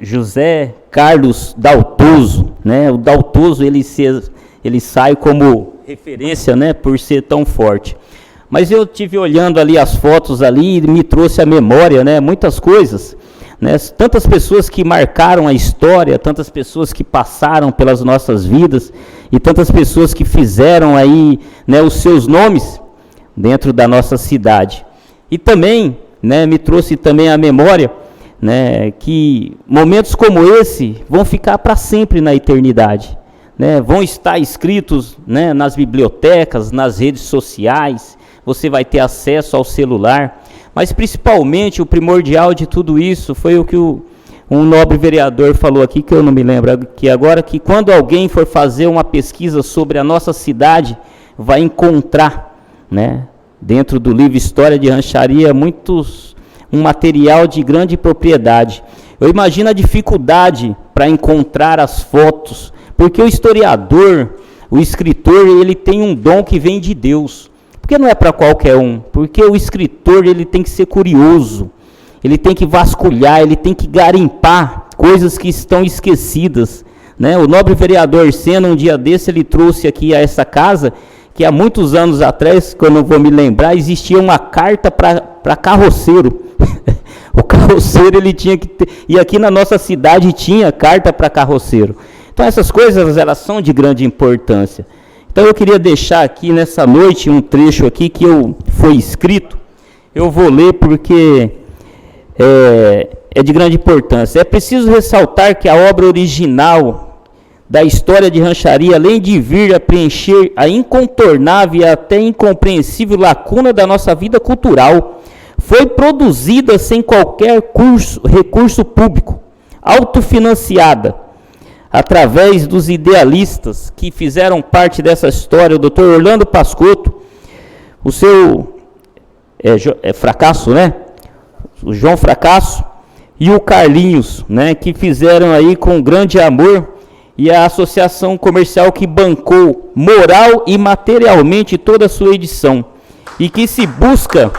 José Carlos Daltoso, né? O Daltoso ele sai como referência, né, por ser tão forte. Mas eu tive olhando ali as fotos ali e me trouxe à memória, né, muitas coisas, né, tantas pessoas que marcaram a história, tantas pessoas que passaram pelas nossas vidas e tantas pessoas que fizeram aí, né, os seus nomes dentro da nossa cidade. E também, né, me trouxe também à memória, né, que momentos como esse vão ficar para sempre na eternidade, né, vão estar escritos, né, nas bibliotecas, nas redes sociais, você vai ter acesso ao celular, mas principalmente o primordial de tudo isso foi o que um nobre vereador falou aqui, que eu não me lembro aqui agora, que quando alguém for fazer uma pesquisa sobre a nossa cidade, vai encontrar, né, dentro do livro História de Rancharia, um material de grande propriedade. Eu imagino a dificuldade para encontrar as fotos, porque o historiador, o escritor, ele tem um dom que vem de Deus. Porque não é para qualquer um, porque o escritor ele tem que ser curioso, ele tem que vasculhar, ele tem que garimpar coisas que estão esquecidas, né? O nobre vereador Sena, um dia desse, ele trouxe aqui a essa casa, que há muitos anos atrás, que eu não vou me lembrar, existia uma carta para carroceiro. O carroceiro ele tinha que ter, e aqui na nossa cidade tinha carta para carroceiro. Então essas coisas, elas são de grande importância. Então eu queria deixar aqui nessa noite um trecho aqui que foi escrito. Eu vou ler porque é de grande importância. É preciso ressaltar que a obra original da História de Rancharia, além de vir a preencher a incontornável e até incompreensível lacuna da nossa vida cultural, foi produzida sem qualquer recurso público, autofinanciada, através dos idealistas que fizeram parte dessa história, o Dr. Orlando Pascotto, o seu Fracasso, né? O João Fracasso e o Carlinhos, né? Que fizeram aí com grande amor, e a associação comercial que bancou moral e materialmente toda a sua edição, e que se busca...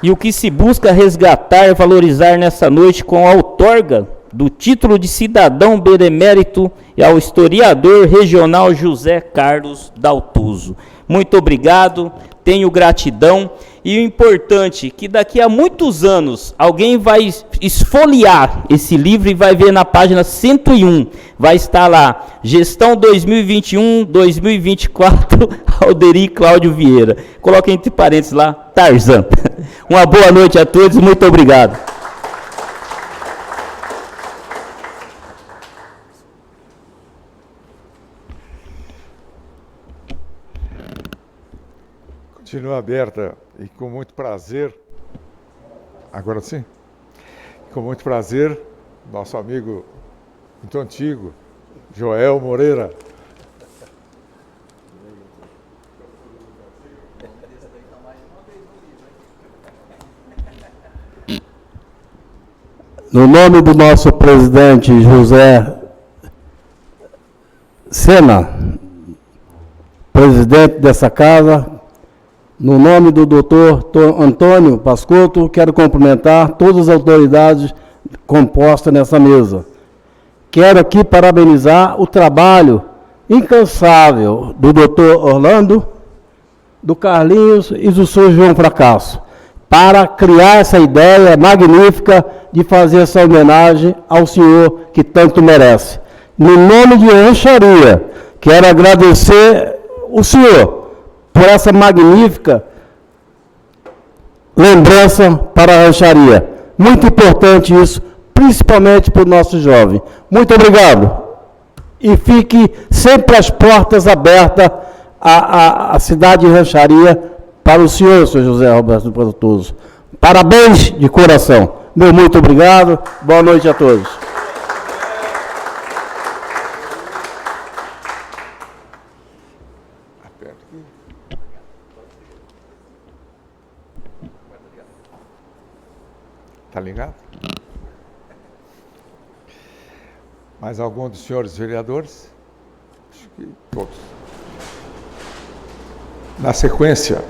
E o que se busca resgatar e valorizar nessa noite com a outorga do título de cidadão benemérito ao historiador regional José Carlos Daltoso. Muito obrigado, tenho gratidão, e o importante é que daqui a muitos anos alguém vai esfoliar esse livro e vai ver na página 101, vai estar lá, Gestão 2021-2024, Alderi Cláudio Vieira. Coloque entre parênteses lá, Tarzan. Uma boa noite a todos, muito obrigado. Continua aberta e com muito prazer, agora sim, com muito prazer, nosso amigo muito antigo, Joel Moreira. No nome do nosso presidente José Sena, presidente dessa casa, no nome do doutor Antônio Pascotto, quero cumprimentar todas as autoridades compostas nessa mesa. Quero aqui parabenizar o trabalho incansável do doutor Orlando, do Carlinhos e do senhor João Fracasso, para criar essa ideia magnífica de fazer essa homenagem ao senhor que tanto merece. No nome de Rancharia, quero agradecer o senhor por essa magnífica lembrança para a Rancharia. Muito importante isso, principalmente para o nosso jovem. Muito obrigado. E fique sempre as portas abertas à cidade de Rancharia para o senhor José Roberto Daltoso. Parabéns de coração. Meu muito obrigado. Boa noite a todos. Tá ligado? Mais algum dos senhores vereadores? Acho que todos. Na sequência,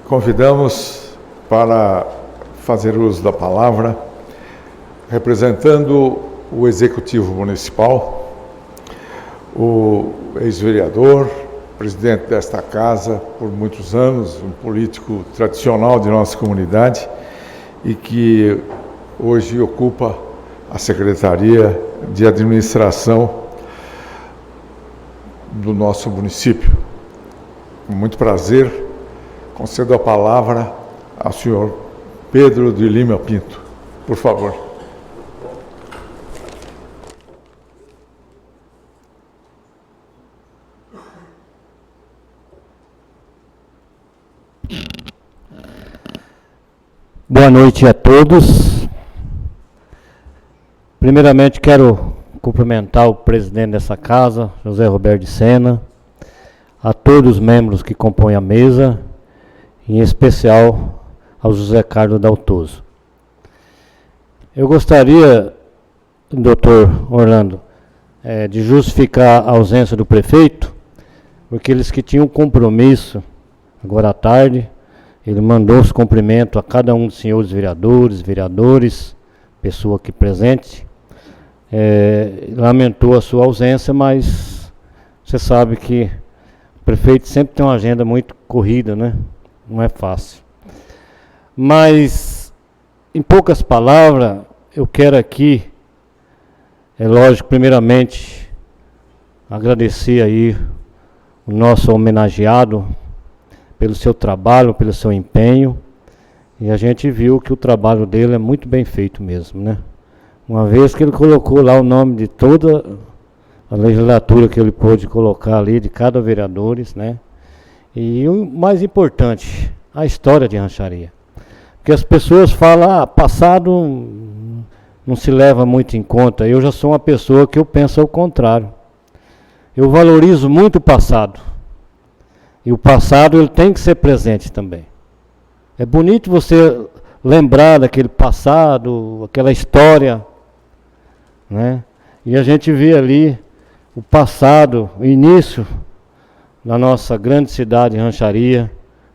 convidamos para fazer uso da palavra, representando o Executivo Municipal, o ex-vereador, presidente desta casa por muitos anos, um político tradicional de nossa comunidade e que hoje ocupa a Secretaria de Administração do nosso município. Com muito prazer, concedo a palavra ao senhor Pedro de Lima Pinto. Por favor. Boa noite a todos. Primeiramente, quero cumprimentar o presidente dessa casa, José Roberto de Sena, a todos os membros que compõem a mesa, em especial ao José Carlos Daltoso. Eu gostaria, doutor Orlando, de justificar a ausência do prefeito, porque eles que tinham compromisso, agora à tarde, ele mandou os cumprimentos a cada um dos senhores vereadores, pessoa aqui presente, lamentou a sua ausência, mas você sabe que o prefeito sempre tem uma agenda muito corrida, né? Não é fácil. Mas, em poucas palavras, eu quero aqui, lógico, primeiramente, agradecer aí o nosso homenageado pelo seu trabalho, pelo seu empenho, e a gente viu que o trabalho dele é muito bem feito mesmo, né? Uma vez que ele colocou lá o nome de toda a legislatura que ele pôde colocar ali, de cada vereador, né? E o mais importante, a história de Rancharia. Porque as pessoas falam, passado não se leva muito em conta. Eu já sou uma pessoa que eu penso ao contrário. Eu valorizo muito o passado. E o passado ele tem que ser presente também. É bonito você lembrar daquele passado, aquela história, né? E a gente vê ali o passado, o início da nossa grande cidade, Rancharia,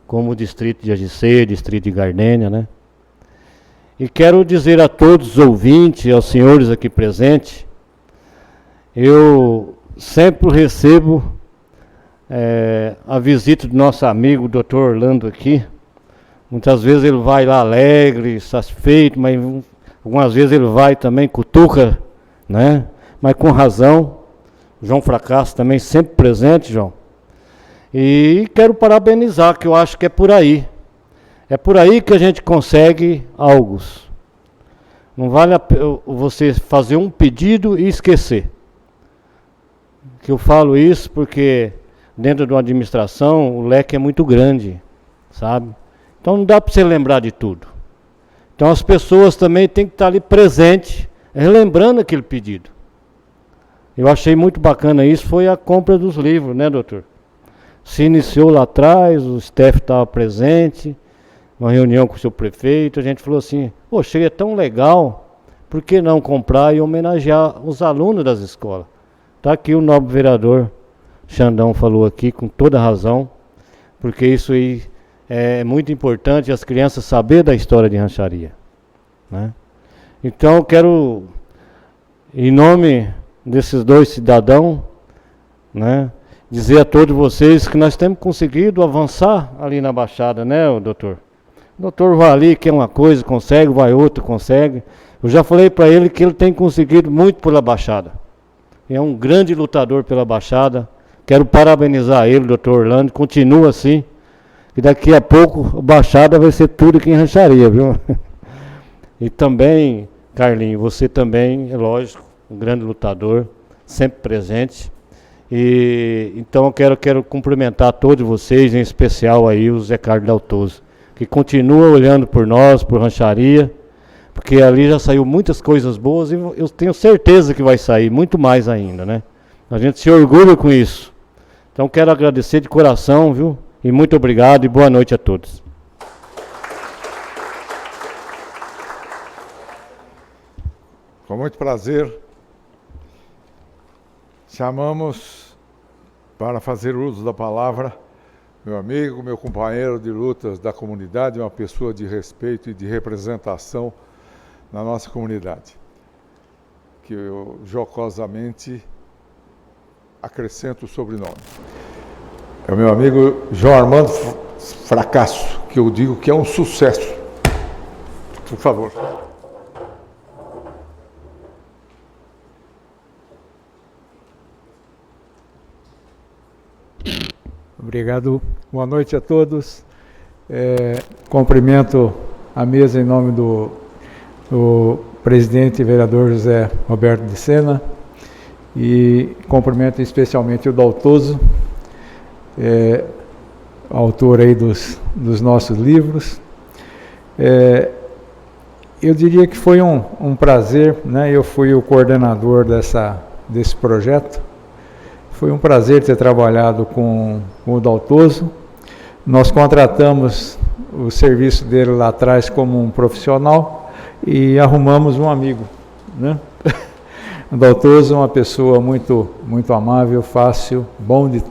como o distrito de Agicê, distrito de Gardênia, né? E quero dizer a todos os ouvintes, aos senhores aqui presentes, eu sempre recebo a visita do nosso amigo, Dr. Orlando aqui. Muitas vezes ele vai lá alegre, satisfeito, mas algumas vezes ele vai também cutuca, né? Mas com razão. João Fracasso também sempre presente, João. E quero parabenizar, que eu acho que é por aí. É por aí que a gente consegue algo. Não vale você fazer um pedido e esquecer. Que eu falo isso porque dentro de uma administração o leque é muito grande, sabe? Então não dá para você lembrar de tudo. Então as pessoas também têm que estar ali presentes, relembrando aquele pedido. Eu achei muito bacana isso, foi a compra dos livros, né, doutor? Se iniciou lá atrás, o staff estava presente, uma reunião com o seu prefeito, a gente falou assim, poxa, é tão legal, por que não comprar e homenagear os alunos das escolas? Está aqui o nobre vereador Xandão falou aqui, com toda razão, porque isso aí é muito importante, as crianças saberem da história de Rancharia, né? Então eu quero, em nome desses dois cidadãos, né, dizer a todos vocês que nós temos conseguido avançar ali na Baixada, né, doutor? O doutor vai ali, quer uma coisa, consegue, vai outra, consegue. Eu já falei para ele que ele tem conseguido muito pela Baixada. É um grande lutador pela Baixada. Quero parabenizar ele, doutor Orlando, continua assim, que daqui a pouco a Baixada vai ser tudo aqui em Rancharia, viu? E também, Carlinhos, você também, é lógico, um grande lutador, sempre presente. E então eu quero cumprimentar todos vocês, em especial aí o Zé Carlos Daltoso, que continua olhando por nós, por Rancharia, porque ali já saiu muitas coisas boas e eu tenho certeza que vai sair muito mais ainda, né? A gente se orgulha com isso. Então quero agradecer de coração, viu? E muito obrigado e boa noite a todos. Com muito prazer, chamamos para fazer uso da palavra meu amigo, meu companheiro de lutas da comunidade, uma pessoa de respeito e de representação na nossa comunidade, que eu jocosamente acrescento o sobrenome. É o meu amigo João Armando Fracasso, que eu digo que é um sucesso. Por favor. Obrigado. Boa noite a todos. Cumprimento a mesa em nome do presidente e vereador José Roberto de Sena e cumprimento especialmente o Daltoso, autor aí dos nossos livros. eu diria que foi um prazer, né? Eu fui o coordenador desse projeto. Foi um prazer ter trabalhado com o Daltoso. Nós contratamos o serviço dele lá atrás como um profissional e arrumamos um amigo, né? O Daltoso é uma pessoa muito, muito amável, fácil, bom de...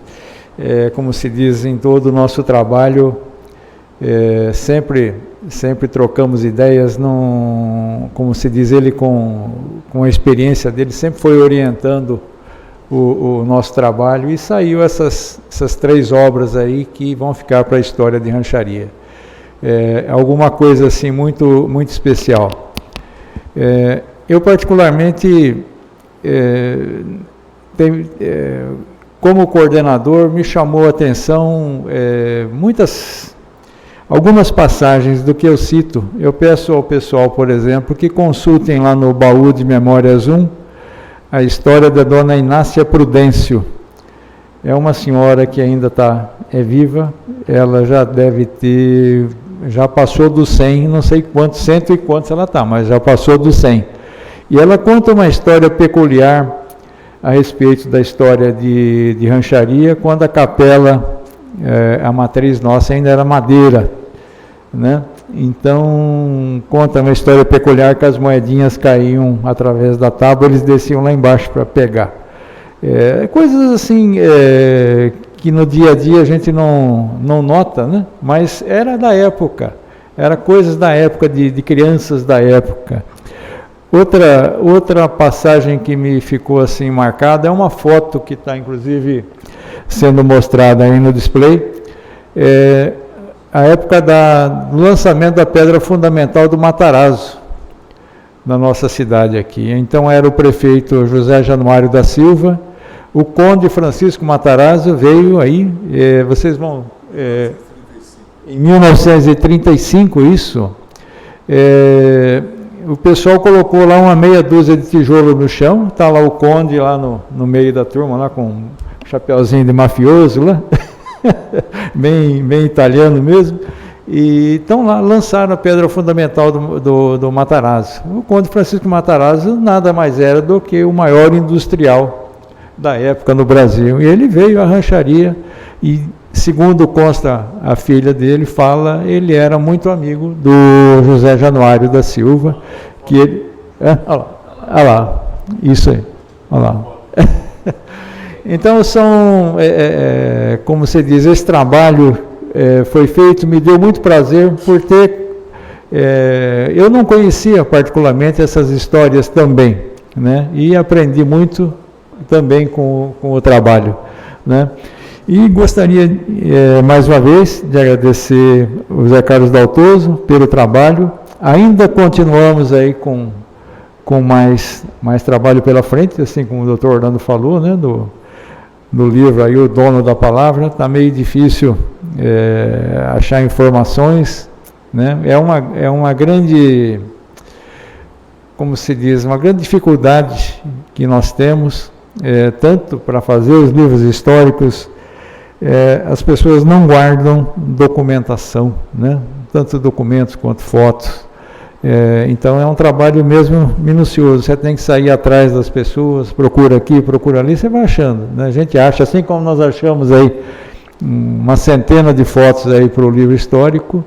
como se diz em todo o nosso trabalho, sempre trocamos ideias, como se diz, ele com a experiência dele, sempre foi orientando o nosso trabalho, e saiu essas 3 obras aí que vão ficar para a história de Rancharia. Alguma coisa assim muito, muito especial. Eu particularmente, como coordenador, me chamou a atenção algumas passagens do que eu cito. Eu peço ao pessoal, por exemplo, que consultem lá no baú de Memórias 1 a história da dona Inácia Prudêncio. É uma senhora que ainda é viva, ela já passou dos 100, não sei quantos, 100 e quantos ela está, mas já passou dos 100. E ela conta uma história peculiar a respeito da história de Rancharia, quando a capela, a matriz nossa ainda era madeira, né? Então, conta uma história peculiar que as moedinhas caíam através da tábua, eles desciam lá embaixo para pegar. Coisas assim que no dia a dia a gente não nota, né? Mas era da época, era coisas da época, de crianças da época. Outra passagem que me ficou assim marcada é uma foto que está inclusive sendo mostrada aí no display, a época do lançamento da pedra fundamental do Matarazzo, na nossa cidade aqui. Então era o prefeito José Januário da Silva, o conde Francisco Matarazzo veio aí, vocês vão... em 1935, isso... o pessoal colocou lá uma meia dúzia de tijolo no chão, está lá o conde lá no meio da turma, lá com um chapeuzinho de mafioso lá, bem italiano mesmo, e então lá lançaram a pedra fundamental do Matarazzo. O conde Francisco Matarazzo nada mais era do que o maior industrial da época no Brasil, e ele veio à Rancharia, e segundo consta a filha dele, ele era muito amigo do José Januário da Silva, que ele... olha lá, isso aí, olha lá. Então são, como se diz, esse trabalho foi feito, me deu muito prazer por ter... eu não conhecia particularmente essas histórias também, né? E aprendi muito também com o trabalho, né? E gostaria, mais uma vez, de agradecer o Zé Carlos Daltoso pelo trabalho. Ainda continuamos aí com mais trabalho pela frente, assim como o doutor Orlando falou, né, do livro aí, O Dono da Palavra. Está meio difícil achar informações, né? É uma grande, como se diz, uma grande dificuldade que nós temos, tanto para fazer os livros históricos. As pessoas não guardam documentação, né? Tanto documentos quanto fotos. Então é um trabalho mesmo minucioso. Você tem que sair atrás das pessoas, procura aqui, procura ali, você vai achando, né? A gente acha, assim como nós achamos aí uma centena de fotos aí para o livro histórico,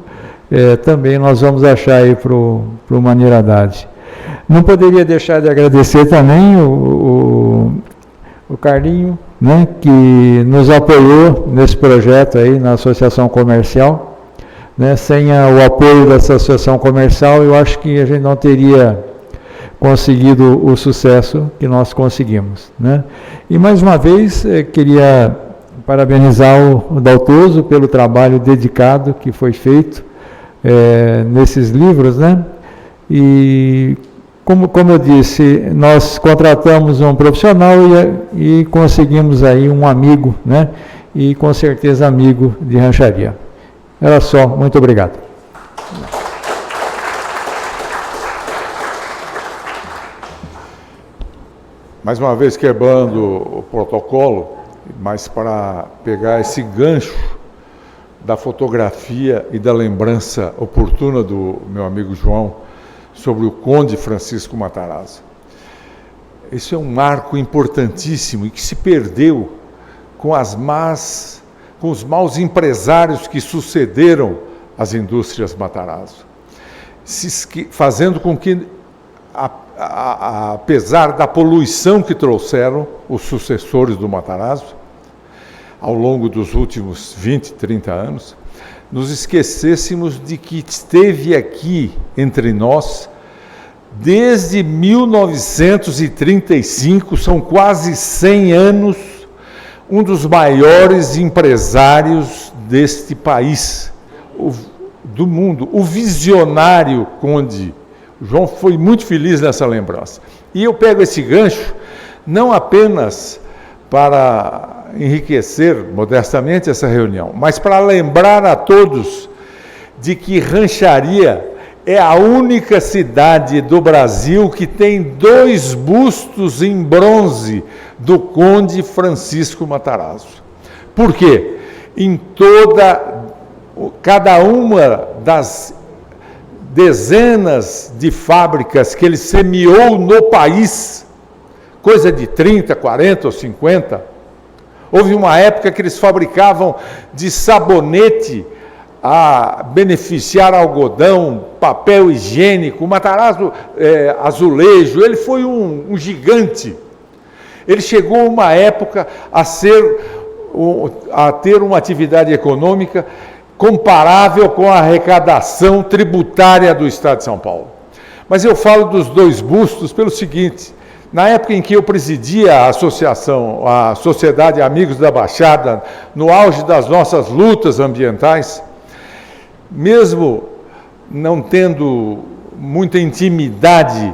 também nós vamos achar aí para o Maneiradade. Não poderia deixar de agradecer também o Carlinho, né, que nos apoiou nesse projeto aí na Associação Comercial, né? Sem o apoio dessa Associação Comercial, eu acho que a gente não teria conseguido o sucesso que nós conseguimos, né? E mais uma vez queria parabenizar o Daltoso pelo trabalho dedicado que foi feito nesses livros, né? E como eu disse, nós contratamos um profissional e conseguimos aí um amigo, né? E com certeza amigo de Rancharia. Era só, muito obrigado. Mais uma vez quebrando o protocolo, mas para pegar esse gancho da fotografia e da lembrança oportuna do meu amigo João sobre o Conde Francisco Matarazzo. Isso é um marco importantíssimo e que se perdeu com os maus empresários que sucederam as indústrias Matarazzo, fazendo com que, apesar da poluição que trouxeram os sucessores do Matarazzo, ao longo dos últimos 20, 30 anos, nos esquecêssemos de que esteve aqui entre nós desde 1935, são quase 100 anos, um dos maiores empresários deste país, do mundo, o visionário Conde. O João foi muito feliz nessa lembrança. E eu pego esse gancho não apenas para enriquecer modestamente essa reunião, mas para lembrar a todos de que Rancharia é a única cidade do Brasil que tem 2 bustos em bronze do Conde Francisco Matarazzo. Por quê? Em cada uma das dezenas de fábricas que ele semeou no país, coisa de 30, 40 ou 50, houve uma época que eles fabricavam de sabonete a beneficiar algodão, papel higiênico, Matarazzo, azulejo. Ele foi um gigante. Ele chegou uma época a ter uma atividade econômica comparável com a arrecadação tributária do Estado de São Paulo. Mas eu falo dos 2 bustos pelo seguinte: na época em que eu presidia a Sociedade Amigos da Baixada, no auge das nossas lutas ambientais, mesmo não tendo muita intimidade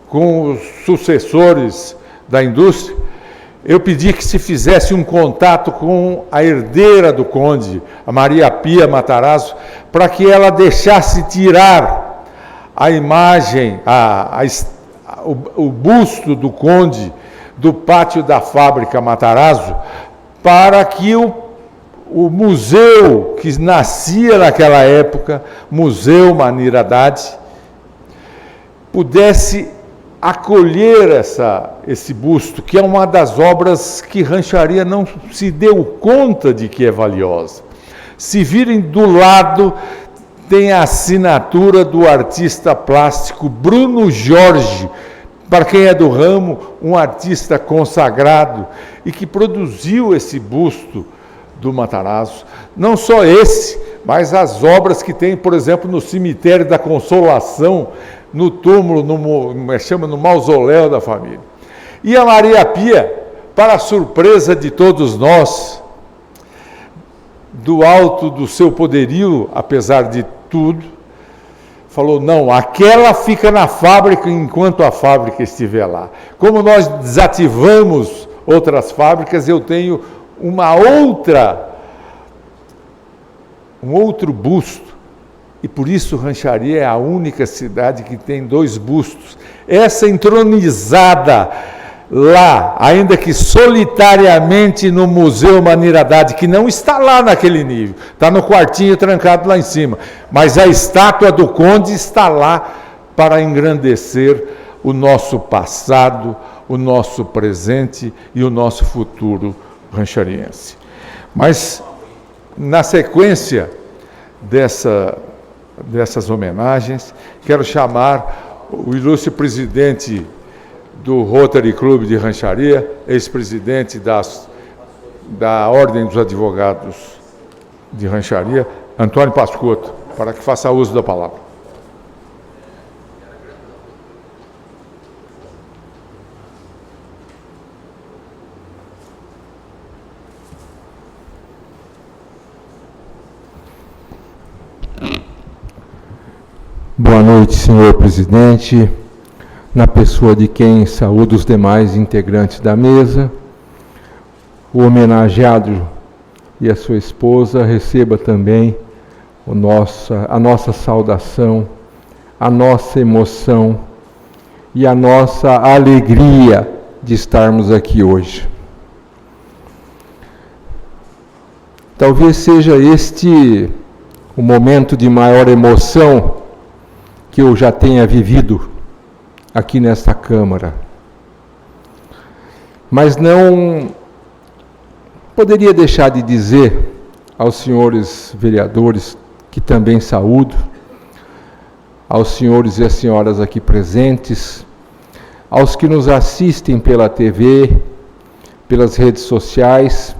com os sucessores da indústria, eu pedi que se fizesse um contato com a herdeira do Conde, a Maria Pia Matarazzo, para que ela deixasse tirar a imagem, o busto do Conde do pátio da fábrica Matarazzo, para que o museu que nascia naquela época, Museu Manir Haddad, pudesse acolher esse busto, que é uma das obras que Rancharia não se deu conta de que é valiosa. Se virem do lado, tem a assinatura do artista plástico Bruno Jorge, para quem é do ramo, um artista consagrado e que produziu esse busto do Matarazzo. Não só esse, mas as obras que tem, por exemplo, no Cemitério da Consolação, no túmulo, no mausoléu da família. E a Maria Pia, para a surpresa de todos nós, do alto do seu poderio, apesar de tudo, falou: não, aquela fica na fábrica enquanto a fábrica estiver lá. Como nós desativamos outras fábricas, eu tenho um outro busto. E por isso Rancharia é a única cidade que tem 2 bustos. Essa entronizada lá, ainda que solitariamente no Museu Manir Haddad, que não está lá naquele nível, está no quartinho trancado lá em cima, mas a estátua do Conde está lá para engrandecer o nosso passado, o nosso presente e o nosso futuro ranchariense. Mas, na sequência dessas homenagens, quero chamar o ilustre presidente do Rotary Club de Rancharia, ex-presidente da Ordem dos Advogados de Rancharia, Antônio Pascotto, para que faça uso da palavra. Boa noite, senhor presidente, na pessoa de quem saúdo os demais integrantes da mesa. O homenageado e a sua esposa receba também a nossa saudação, a nossa emoção e a nossa alegria de estarmos aqui hoje. Talvez seja este o momento de maior emoção que eu já tenha vivido aqui nesta Câmara. Mas não poderia deixar de dizer aos senhores vereadores, que também saúdo, aos senhores e às senhoras aqui presentes, aos que nos assistem pela TV, pelas redes sociais,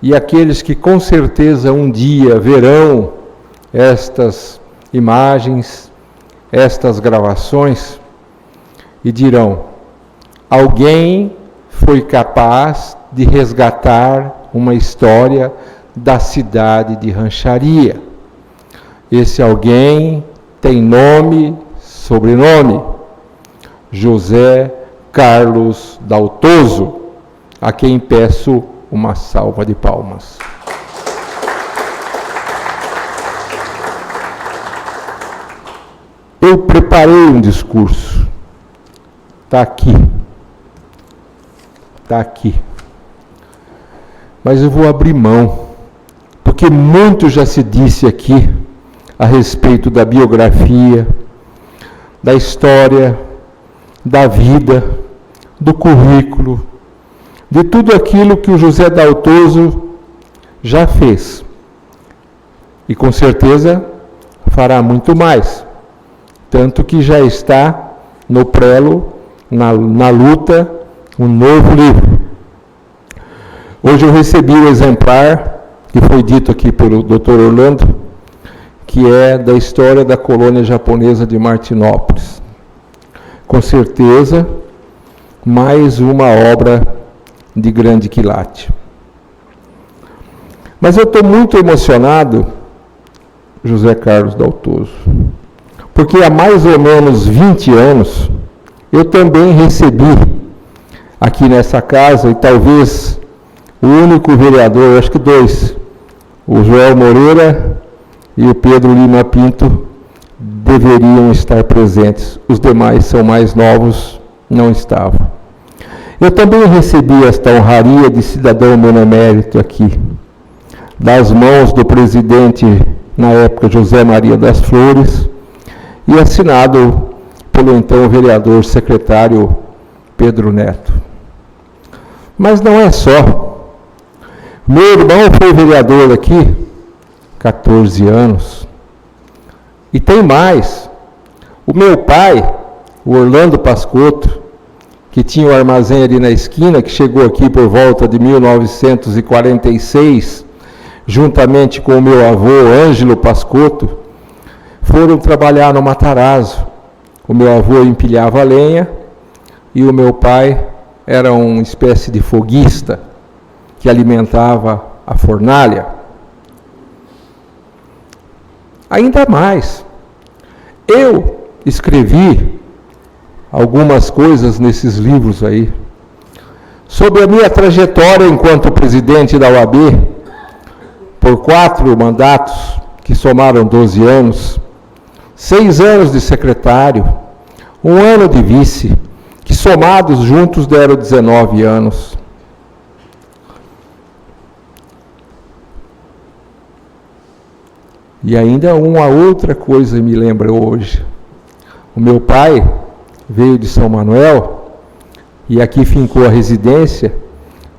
e aqueles que com certeza um dia verão estas imagens, estas gravações, e dirão: alguém foi capaz de resgatar uma história da cidade de Rancharia. Esse alguém tem nome, sobrenome: José Carlos Daltoso, a quem peço uma salva de palmas. Eu preparei um discurso, está aqui, mas eu vou abrir mão, porque muito já se disse aqui a respeito da biografia, da história, da vida, do currículo, de tudo aquilo que o José Daltoso já fez. E com certeza fará muito mais. Tanto que já está no prelo, na luta, um novo livro. Hoje eu recebi o exemplar que foi dito aqui pelo Dr. Orlando, que é da história da colônia japonesa de Martinópolis. Com certeza, mais uma obra de grande quilate. Mas eu estou muito emocionado, José Carlos Daltoso, porque há mais ou menos 20 anos eu também recebi aqui nessa casa, e talvez o único vereador, acho que dois, o Joel Moreira e o Pedro Lima Pinto, deveriam estar presentes. Os demais são mais novos, não estavam. Eu também recebi esta honraria de cidadão benemérito aqui, das mãos do presidente, na época, José Maria das Flores, e assinado pelo então vereador secretário Pedro Neto. Mas não é só. Meu irmão foi vereador aqui 14 anos. E tem mais. O meu pai, o Orlando Pascotto, que tinha o armazém ali na esquina, que chegou aqui por volta de 1946, juntamente com o meu avô, Ângelo Pascotto, foram trabalhar no Matarazzo. O meu avô empilhava lenha e o meu pai era uma espécie de foguista que alimentava a fornalha. Ainda mais, eu escrevi algumas coisas nesses livros aí, sobre a minha trajetória enquanto presidente da OAB, por 4 mandatos, que somaram 12 anos, 6 anos de secretário, 1 ano de vice, que somados juntos deram 19 anos. E ainda uma outra coisa me lembra hoje. O meu pai veio de São Manuel e aqui fincou a residência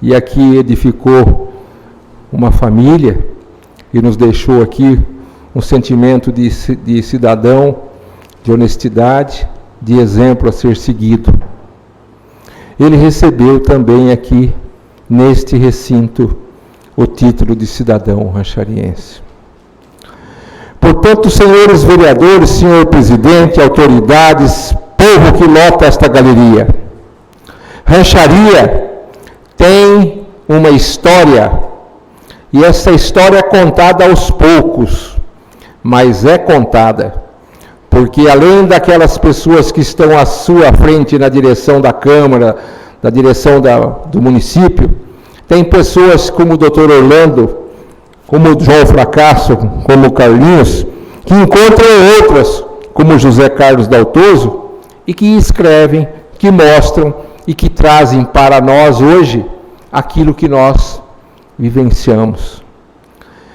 e aqui edificou uma família e nos deixou aqui um sentimento de cidadão, de honestidade, de exemplo a ser seguido. Ele recebeu também aqui, neste recinto, o título de cidadão ranchariense. Portanto, senhores vereadores, senhor presidente, autoridades, povo que lota esta galeria, Rancharia tem uma história, e essa história é contada aos poucos, mas é contada, porque além daquelas pessoas que estão à sua frente na direção da Câmara, da direção do município, tem pessoas como o Dr. Orlando, como o João Fracasso, como o Carlinhos, que encontram outras, como o José Carlos Daltoso, e que escrevem, que mostram e que trazem para nós hoje aquilo que nós vivenciamos.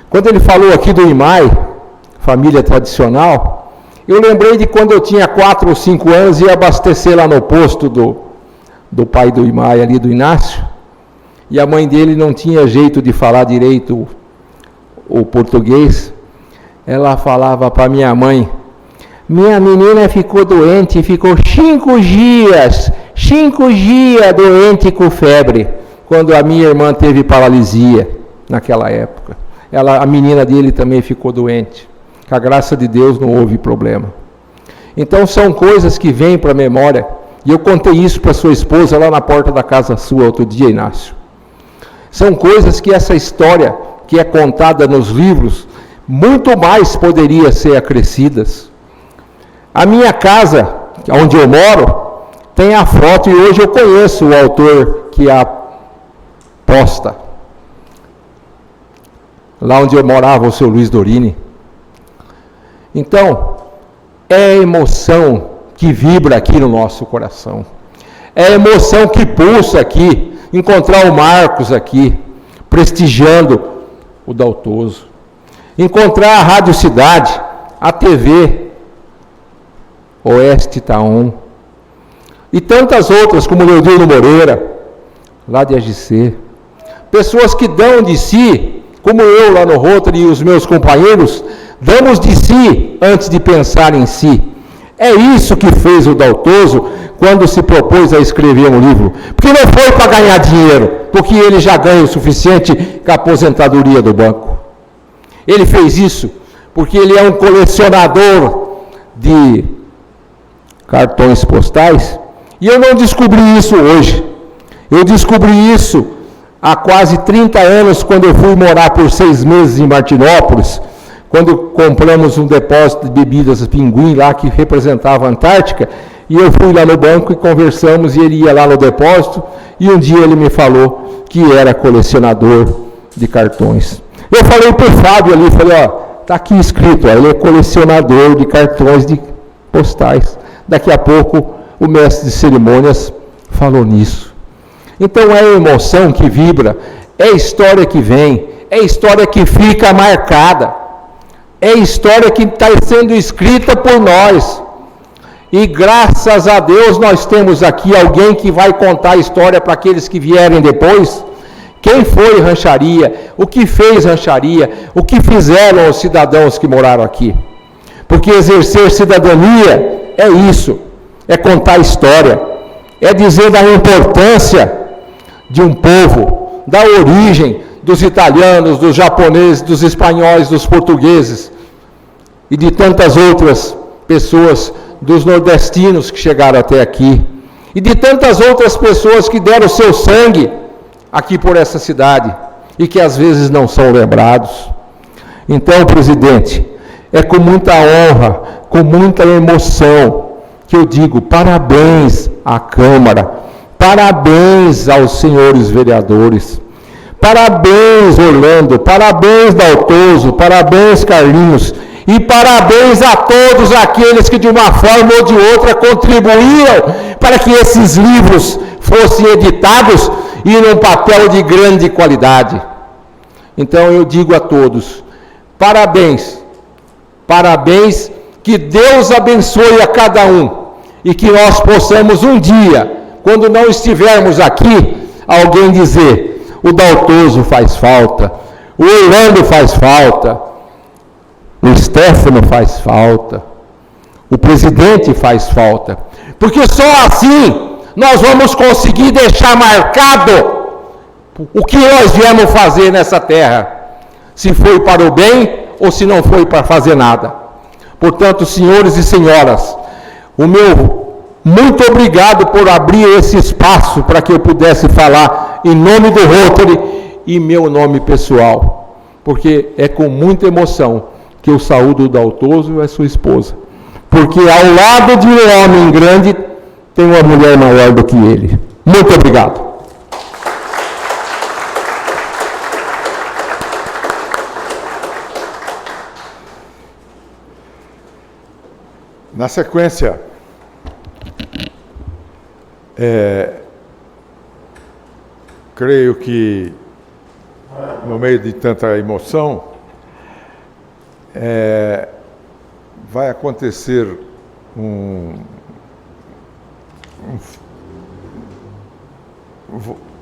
Quando ele falou aqui do IMAI, família tradicional, Eu lembrei de quando eu tinha 4 ou 5 anos e ia abastecer lá no posto do pai do Imai, ali do Inácio, e a mãe dele não tinha jeito de falar direito o português. Ela falava para minha mãe: minha menina ficou doente, ficou 5 dias doente com febre, quando a minha irmã teve paralisia naquela época. A menina dele também ficou doente. Com a graça de Deus não houve problema. Então são coisas que vêm para a memória, e eu contei isso para sua esposa lá na porta da casa sua outro dia, Inácio. São coisas que essa história que é contada nos livros, muito mais poderia ser acrescidas. A minha casa, onde eu moro, tem a foto, e hoje eu conheço o autor que a posta. Lá onde eu morava, o seu Luiz Dorini. Então, é a emoção que vibra aqui no nosso coração. É a emoção que pulsa aqui, encontrar o Marcos aqui, prestigiando o Daltoso. Encontrar a Rádio Cidade, a TV Oeste Itaú, e tantas outras, como Leodildo Moreira, lá de AGC. Pessoas que dão de si, como eu lá no Rotary e os meus companheiros, damos de si antes de pensar em si. É isso que fez o Daltoso quando se propôs a escrever um livro. Porque não foi para ganhar dinheiro, porque ele já ganha o suficiente com a aposentadoria do banco. Ele fez isso porque ele é um colecionador de cartões postais. E eu não descobri isso hoje. Eu descobri isso há quase 30 anos, quando eu fui morar por 6 meses em Martinópolis, quando compramos um depósito de bebidas Pinguim lá, que representava a Antártica, e eu fui lá no banco e conversamos, e ele ia lá no depósito, e um dia ele me falou que era colecionador de cartões. Eu falei para o Fábio ali, falei, ó, está aqui escrito, ó, ele é colecionador de cartões de postais. Daqui a pouco o mestre de cerimônias falou nisso. Então é a emoção que vibra, é a história que vem, é a história que fica marcada, é a história que está sendo escrita por nós. E graças a Deus nós temos aqui alguém que vai contar a história para aqueles que vierem depois. Quem foi Rancharia, o que fez Rancharia, o que fizeram os cidadãos que moraram aqui. Porque exercer cidadania é isso, é contar a história, é dizer da importância de um povo, da origem dos italianos, dos japoneses, dos espanhóis, dos portugueses e de tantas outras pessoas, dos nordestinos que chegaram até aqui e de tantas outras pessoas que deram seu sangue aqui por essa cidade e que às vezes não são lembrados. Então, presidente, é com muita honra, com muita emoção que eu digo parabéns à Câmara, parabéns aos senhores vereadores, parabéns Orlando, parabéns Daltoso, parabéns Carlinhos, e parabéns a todos aqueles que de uma forma ou de outra contribuíram para que esses livros fossem editados e num papel de grande qualidade. Então eu digo a todos, parabéns, parabéns, que Deus abençoe a cada um, e que nós possamos um dia, quando não estivermos aqui, alguém dizer, o Daltoso faz falta, o Orlando faz falta, o Stefano faz falta, o presidente faz falta, porque só assim nós vamos conseguir deixar marcado o que nós viemos fazer nessa terra, se foi para o bem ou se não foi para fazer nada. Portanto, senhores e senhoras, o meu muito obrigado por abrir esse espaço para que eu pudesse falar em nome do Rotary e meu nome pessoal, porque é com muita emoção que eu saúdo o Daltoso e a sua esposa, porque ao lado de um homem grande tem uma mulher maior do que ele. Muito obrigado. Na sequência, creio que no meio de tanta emoção, vai acontecer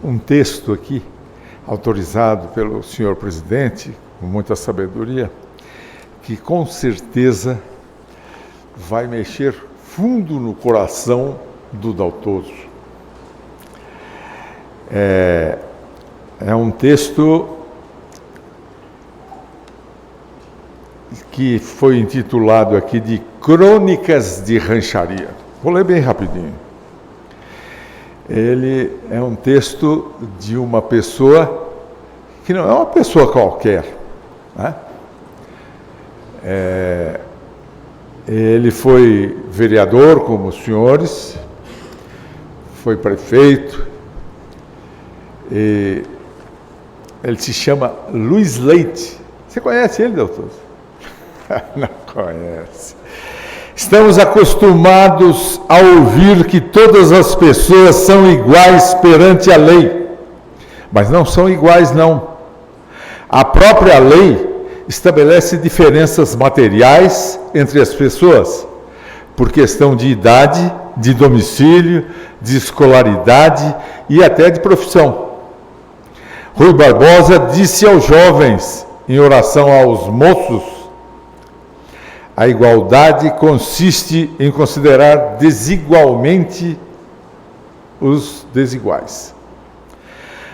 um texto aqui, autorizado pelo senhor presidente, com muita sabedoria, que com certeza vai mexer fundo no coração do Daltoso. É um texto que foi intitulado aqui de Crônicas de Rancharia. Vou ler bem rapidinho. Ele é um texto de uma pessoa que não é uma pessoa qualquer, né? Ele foi vereador, como os senhores, foi prefeito, e ele se chama Luiz Leite. Você conhece ele, doutor? Não conhece. Estamos acostumados a ouvir que todas as pessoas são iguais perante a lei, mas não são iguais, não. A própria lei estabelece diferenças materiais entre as pessoas, por questão de idade, de domicílio, de escolaridade e até de profissão. Rui Barbosa disse aos jovens, em oração aos moços, a igualdade consiste em considerar desigualmente os desiguais.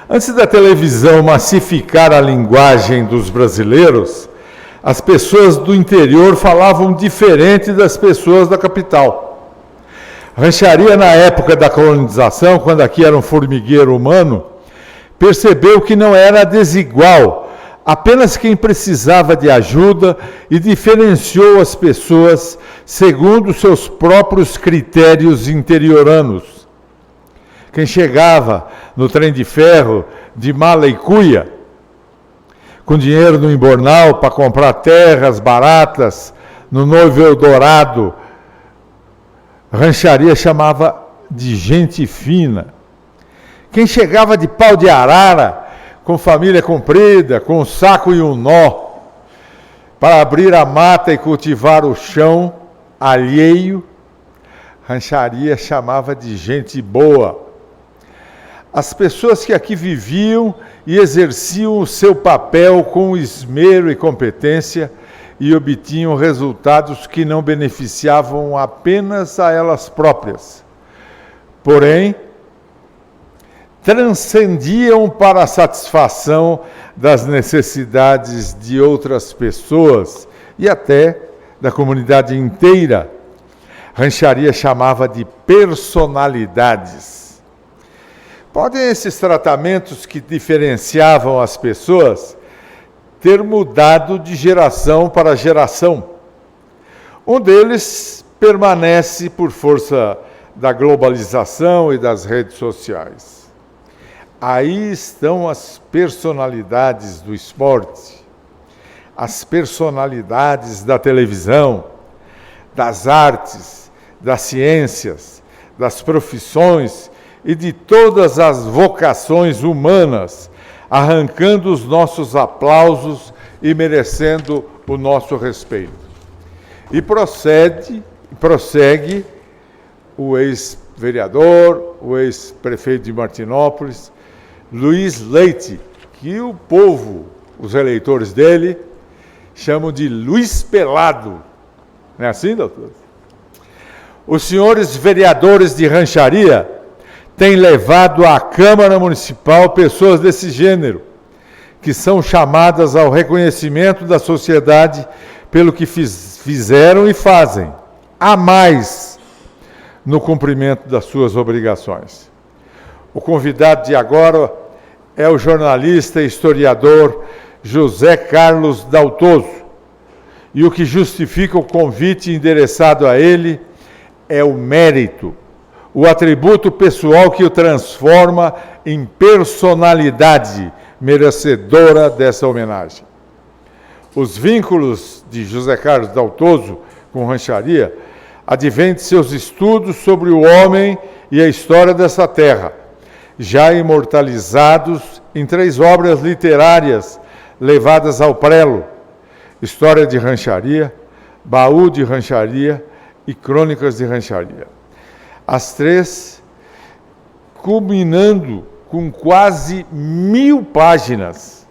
Antes da televisão massificar a linguagem dos brasileiros, as pessoas do interior falavam diferente das pessoas da capital. Rancharia, na época da colonização, quando aqui era um formigueiro humano, percebeu que não era desigual, apenas quem precisava de ajuda, e diferenciou as pessoas segundo seus próprios critérios interioranos. Quem chegava no trem de ferro de mala e cuia, com dinheiro no embornal para comprar terras baratas no Novo Eldorado, Rancharia chamava de gente fina. Quem chegava de pau de arara, com família comprida, com um saco e um nó, para abrir a mata e cultivar o chão alheio, Rancharia chamava de gente boa. As pessoas que aqui viviam e exerciam o seu papel com esmero e competência e obtinham resultados que não beneficiavam apenas a elas próprias, porém, transcendiam para a satisfação das necessidades de outras pessoas e até da comunidade inteira. Rancharia chamava de personalidades. Podem esses tratamentos que diferenciavam as pessoas ter mudado de geração para geração. Um deles permanece por força da globalização e das redes sociais. Aí estão as personalidades do esporte, as personalidades da televisão, das artes, das ciências, das profissões e de todas as vocações humanas, arrancando os nossos aplausos e merecendo o nosso respeito. E prossegue o ex-vereador, o ex-prefeito de Martinópolis, Luiz Leite, que o povo, os eleitores dele, chamam de Luiz Pelado. Não é assim, doutor? Os senhores vereadores de Rancharia têm levado à Câmara Municipal pessoas desse gênero, que são chamadas ao reconhecimento da sociedade pelo que fizeram e fazem, a mais no cumprimento das suas obrigações. O convidado de agora é o jornalista e historiador José Carlos Daltoso, e o que justifica o convite endereçado a ele é o mérito, o atributo pessoal que o transforma em personalidade merecedora dessa homenagem. Os vínculos de José Carlos Daltoso com Rancharia advêm de seus estudos sobre o homem e a história dessa terra, já imortalizados em 3 obras literárias levadas ao prelo: História de Rancharia, Baú de Rancharia e Crônicas de Rancharia. As três culminando com quase 1000 páginas.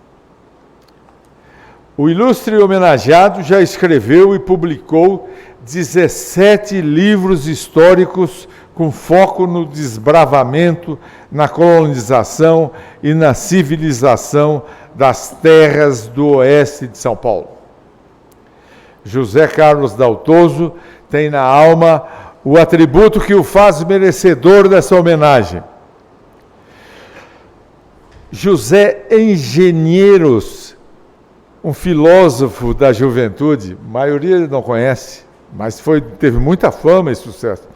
O ilustre homenageado já escreveu e publicou 17 livros históricos com foco no desbravamento, na colonização e na civilização das terras do oeste de São Paulo. José Carlos Daltozo tem na alma o atributo que o faz merecedor dessa homenagem. José Engenheiros, um filósofo da juventude, a maioria não conhece, mas teve muita fama e sucesso,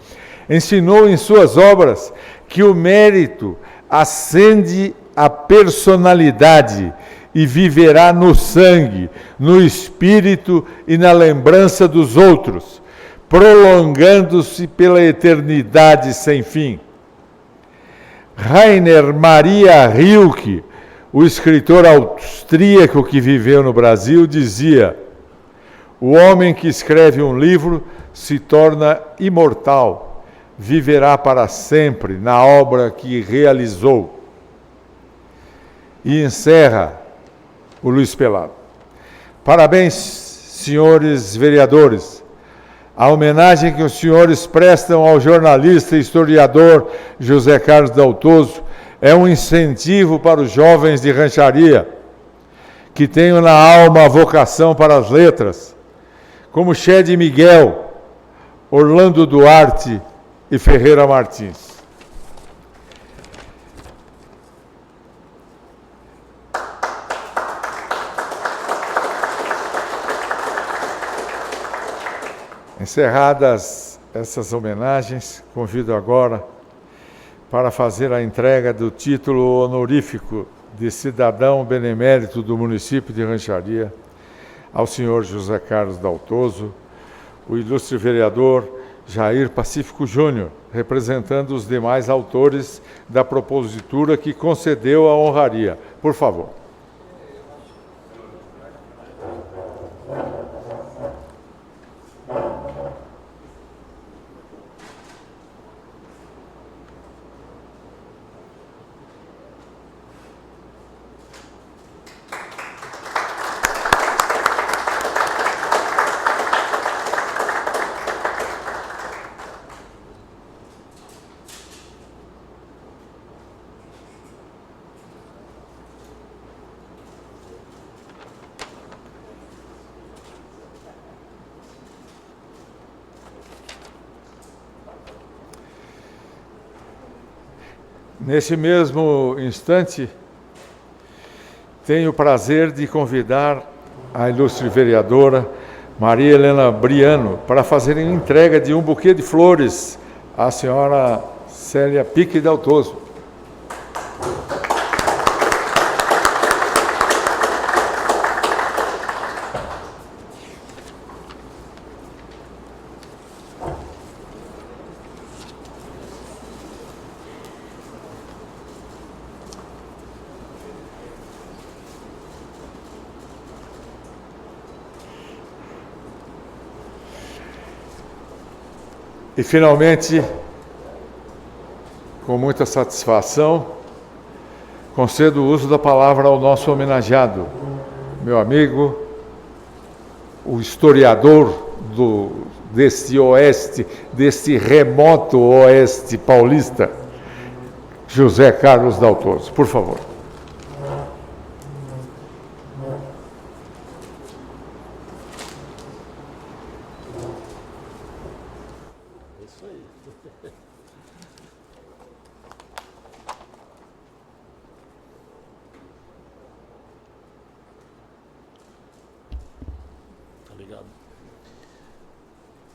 ensinou em suas obras que o mérito acende a personalidade e viverá no sangue, no espírito e na lembrança dos outros, prolongando-se pela eternidade sem fim. Rainer Maria Rilke, o escritor austríaco que viveu no Brasil, dizia: o homem que escreve um livro se torna imortal, viverá para sempre na obra que realizou. E encerra o Luiz Pelado. Parabéns, senhores vereadores. A homenagem que os senhores prestam ao jornalista e historiador José Carlos Daltozo é um incentivo para os jovens de Rancharia, que tenham na alma a vocação para as letras, como Chede Miguel, Orlando Duarte e Ferreira Martins. Encerradas essas homenagens, convido agora para fazer a entrega do título honorífico de cidadão benemérito do município de Rancharia ao senhor José Carlos Daltozo, o ilustre vereador Jair Pacífico Júnior, representando os demais autores da propositura que concedeu a honraria. Por favor. Nesse mesmo instante, tenho o prazer de convidar a ilustre vereadora Maria Helena Briano para fazer a entrega de um buquê de flores à senhora Célia Pique Daltozo. E, finalmente, com muita satisfação, concedo o uso da palavra ao nosso homenageado, meu amigo, o historiador deste oeste, deste remoto oeste paulista, José Carlos Daltozo. Por favor.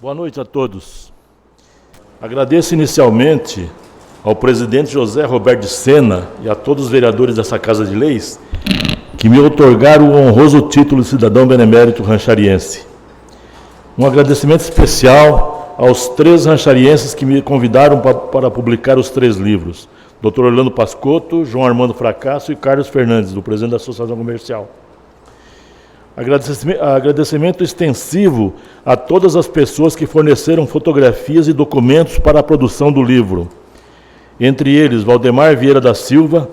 Boa noite a todos. Agradeço inicialmente ao presidente José Roberto de Sena e a todos os vereadores dessa Casa de Leis que me outorgaram o honroso título de cidadão benemérito ranchariense. Um agradecimento especial aos 3 rancharienses que me convidaram para publicar os 3 livros: Dr. Orlando Pascotto, João Armando Fracasso e Carlos Fernandes, do presidente da Associação Comercial. Agradecimento extensivo a todas as pessoas que forneceram fotografias e documentos para a produção do livro. Entre eles, Valdemar Vieira da Silva,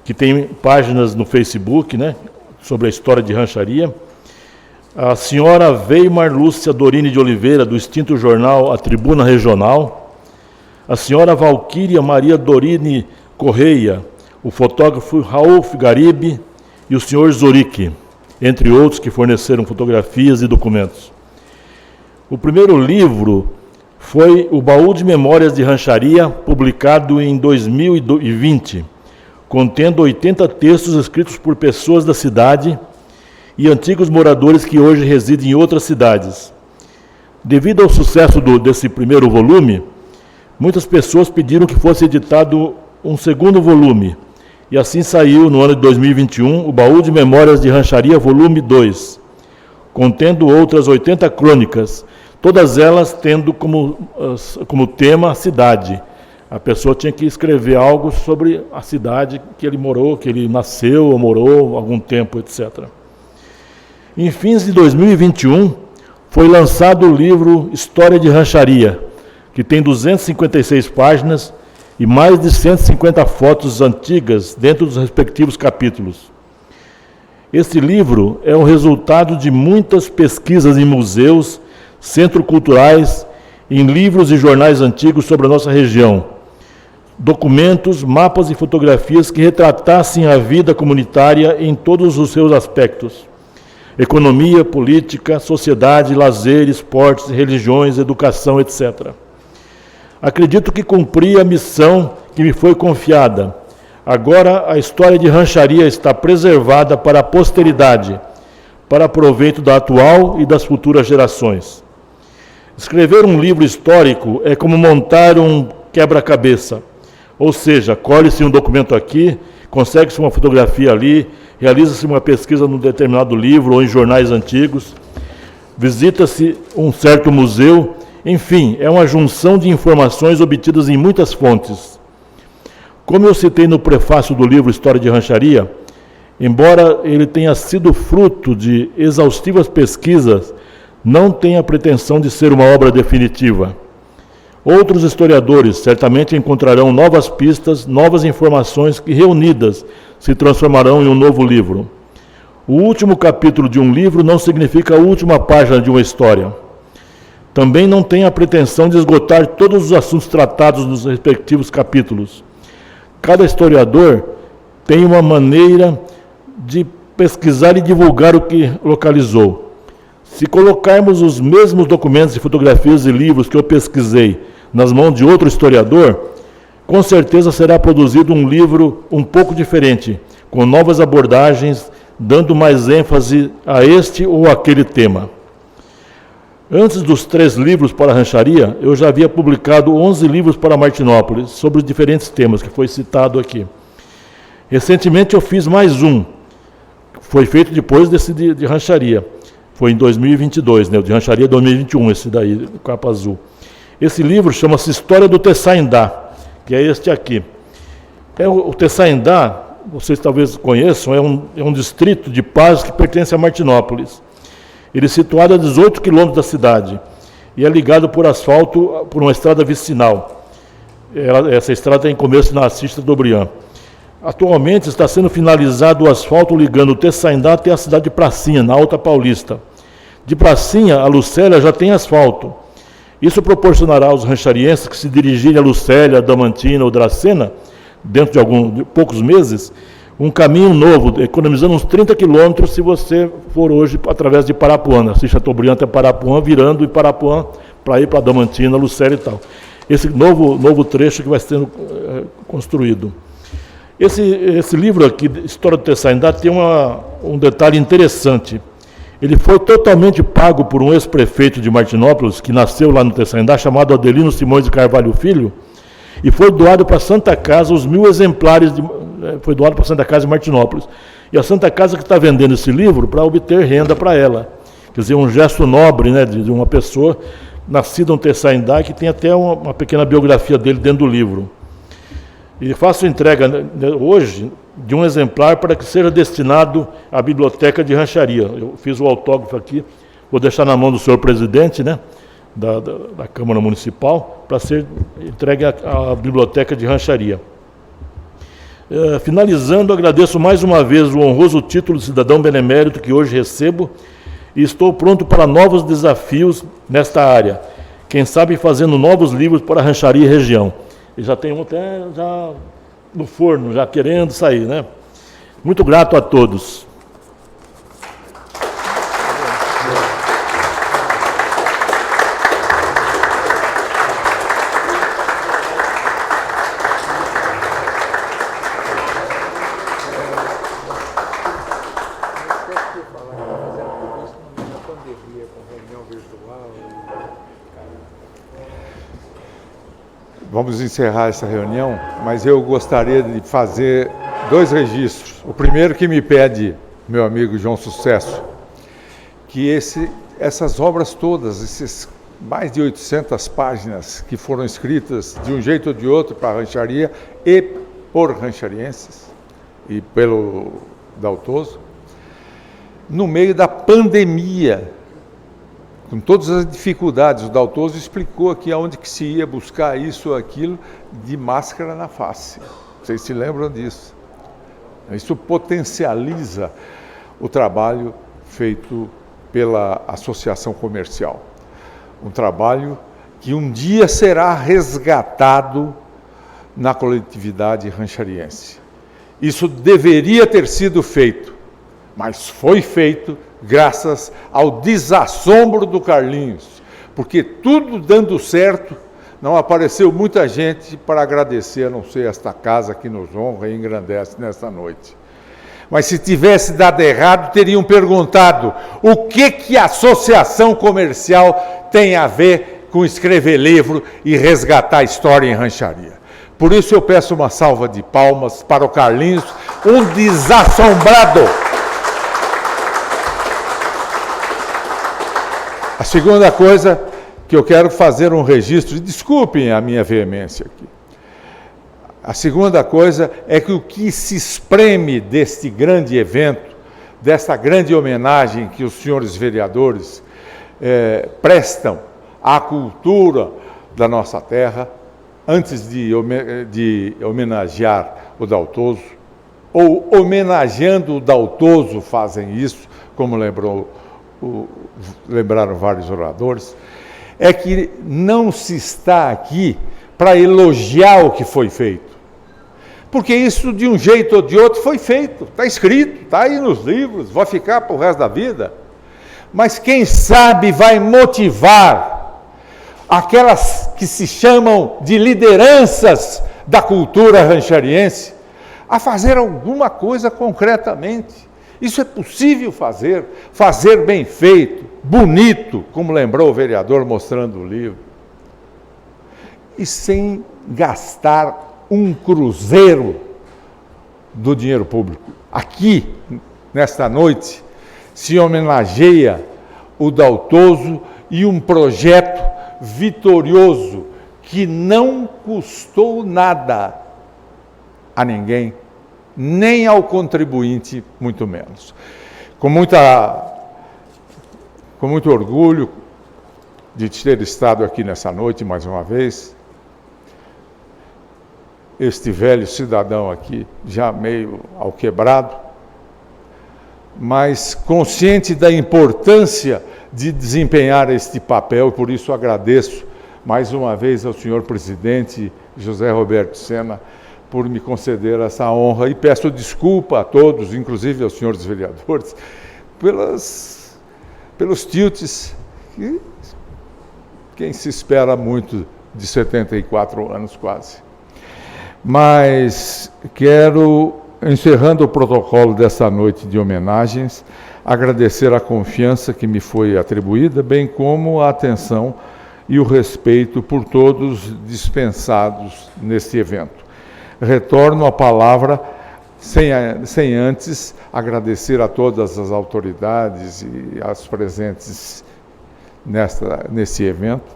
que tem páginas no Facebook, né, sobre a história de rancharia. A senhora Weimar Lúcia Dorini de Oliveira, do extinto jornal A Tribuna Regional. A senhora Valquíria Maria Dorini Correia, o fotógrafo Raul Garibe e o senhor Zorique, entre outros que forneceram fotografias e documentos. O primeiro livro foi O Baú de Memórias de Rancharia, publicado em 2020, contendo 80 textos escritos por pessoas da cidade e antigos moradores que hoje residem em outras cidades. Devido ao sucesso desse primeiro volume, muitas pessoas pediram que fosse editado um segundo volume, e assim saiu, no ano de 2021, o Baú de Memórias de Rancharia, volume 2, contendo outras 80 crônicas, todas elas tendo como tema a cidade. A pessoa tinha que escrever algo sobre a cidade que ele morou, que ele nasceu ou morou algum tempo, etc. Em fins de 2021, foi lançado o livro História de Rancharia, que tem 256 páginas e mais de 150 fotos antigas dentro dos respectivos capítulos. Este livro é o resultado de muitas pesquisas em museus, centros culturais, em livros e jornais antigos sobre a nossa região. Documentos, mapas e fotografias que retratassem a vida comunitária em todos os seus aspectos: economia, política, sociedade, lazer, esportes, religiões, educação, etc. Acredito que cumpri a missão que me foi confiada. Agora a história de rancharia está preservada para a posteridade, para proveito da atual e das futuras gerações. Escrever um livro histórico é como montar um quebra-cabeça, ou seja, colhe-se um documento aqui, consegue-se uma fotografia ali, realiza-se uma pesquisa num determinado livro ou em jornais antigos, visita-se um certo museu, enfim, é uma junção de informações obtidas em muitas fontes. Como eu citei no prefácio do livro História de Rancharia, embora ele tenha sido fruto de exaustivas pesquisas, não tem a pretensão de ser uma obra definitiva. Outros historiadores certamente encontrarão novas pistas, novas informações que, reunidas, se transformarão em um novo livro. O último capítulo de um livro não significa a última página de uma história. Também não tem a pretensão de esgotar todos os assuntos tratados nos respectivos capítulos. Cada historiador tem uma maneira de pesquisar e divulgar o que localizou. Se colocarmos os mesmos documentos, fotografias e livros que eu pesquisei nas mãos de outro historiador, com certeza será produzido um livro um pouco diferente, com novas abordagens, dando mais ênfase a este ou aquele tema. Antes dos 3 livros para a rancharia, eu já havia publicado 11 livros para Martinópolis, sobre os diferentes temas que foi citado aqui. Recentemente eu fiz mais um, foi feito depois desse de rancharia, foi em 2022, né, o de rancharia 2021, esse daí, capa azul. Esse livro chama-se História do Tessaindá, que é este aqui. O Tessaindá, vocês talvez conheçam, é um distrito de Paz que pertence a Martinópolis. Ele é situado a 18 quilômetros da cidade e é ligado por asfalto por uma estrada vicinal. Essa estrada tem começo na Assis Chateaubriand. Atualmente está sendo finalizado o asfalto ligando o Tessaindá até a cidade de Pracinha, na Alta Paulista. De Pracinha a Lucélia já tem asfalto. Isso proporcionará aos rancharienses que se dirigirem a Lucélia, Damantina ou Dracena, dentro de poucos meses, um caminho novo, economizando uns 30 quilômetros se você for hoje através de Parapuã, Assis Chateaubriand até Parapuã, virando em Parapuã para ir para Damantina, Lucélia e tal. Esse novo trecho que vai sendo construído. Esse livro aqui, História do Tessaindá, tem um detalhe interessante. Ele foi totalmente pago por um ex-prefeito de Martinópolis, que nasceu lá no Tessaindá, chamado Adelino Simões de Carvalho Filho, e foi doado para a Santa Casa, os 1000 exemplares, foi doado para a Santa Casa de Martinópolis. E a Santa Casa que está vendendo esse livro para obter renda para ela. Quer dizer, um gesto nobre, né, de uma pessoa nascida no Tessaindá, que tem até uma pequena biografia dele dentro do livro. E faço entrega hoje de um exemplar para que seja destinado à Biblioteca de Rancharia. Eu fiz o autógrafo aqui, vou deixar na mão do senhor presidente, né, da Câmara Municipal, para ser entregue à Biblioteca de Rancharia. Finalizando, agradeço mais uma vez o honroso título de cidadão benemérito que hoje recebo e estou pronto para novos desafios nesta área. Quem sabe fazendo novos livros para a Rancharia e região. E já tem um até já no forno, já querendo sair, né? Muito grato a todos. Vamos encerrar essa reunião, mas eu gostaria de fazer 2 registros. O primeiro que me pede meu amigo João Sucesso, que essas obras todas, esses mais de 800 páginas que foram escritas de um jeito ou de outro para a rancharia e por rancharienses e pelo Daltoso, no meio da pandemia, com todas as dificuldades. O Daltoso explicou aqui aonde que se ia buscar isso ou aquilo de máscara na face. Vocês se lembram disso? Isso potencializa o trabalho feito pela associação comercial. Um trabalho que um dia será resgatado na coletividade ranchariense. Isso deveria ter sido feito, mas foi feito graças ao desassombro do Carlinhos, porque tudo dando certo, não apareceu muita gente para agradecer, a não ser esta casa que nos honra e engrandece nesta noite. Mas se tivesse dado errado, teriam perguntado o que a associação comercial tem a ver com escrever livro e resgatar a história em rancharia. Por isso eu peço uma salva de palmas para o Carlinhos, um desassombrado. A segunda coisa que eu quero fazer um registro, e desculpem a minha veemência aqui. A segunda coisa é que o que se espreme deste grande evento, desta grande homenagem que os senhores vereadores prestam à cultura da nossa terra, antes de homenagear o Daltoso, ou homenageando o Daltoso fazem isso, como lembraram vários oradores, é que não se está aqui para elogiar o que foi feito. Porque isso, de um jeito ou de outro, foi feito, está escrito, está aí nos livros, vai ficar para o resto da vida. Mas quem sabe vai motivar aquelas que se chamam de lideranças da cultura ranchariense a fazer alguma coisa concretamente. Isso é possível fazer bem feito, bonito, como lembrou o vereador mostrando o livro, e sem gastar um cruzeiro do dinheiro público. Aqui, nesta noite, se homenageia o Daltoso e um projeto vitorioso que não custou nada a ninguém, nem ao contribuinte, muito menos. Com muito orgulho de ter estado aqui nessa noite mais uma vez, este velho cidadão aqui, já meio ao quebrado, mas consciente da importância de desempenhar este papel, e por isso agradeço mais uma vez ao senhor presidente José Roberto Sena por me conceder essa honra, e peço desculpa a todos, inclusive aos senhores vereadores, pelos tilts, que quem se espera muito de 74 anos quase. Mas quero, encerrando o protocolo dessa noite de homenagens, agradecer a confiança que me foi atribuída, bem como a atenção e o respeito por todos dispensados neste evento. Retorno a palavra sem antes agradecer a todas as autoridades e as presentes nesse evento.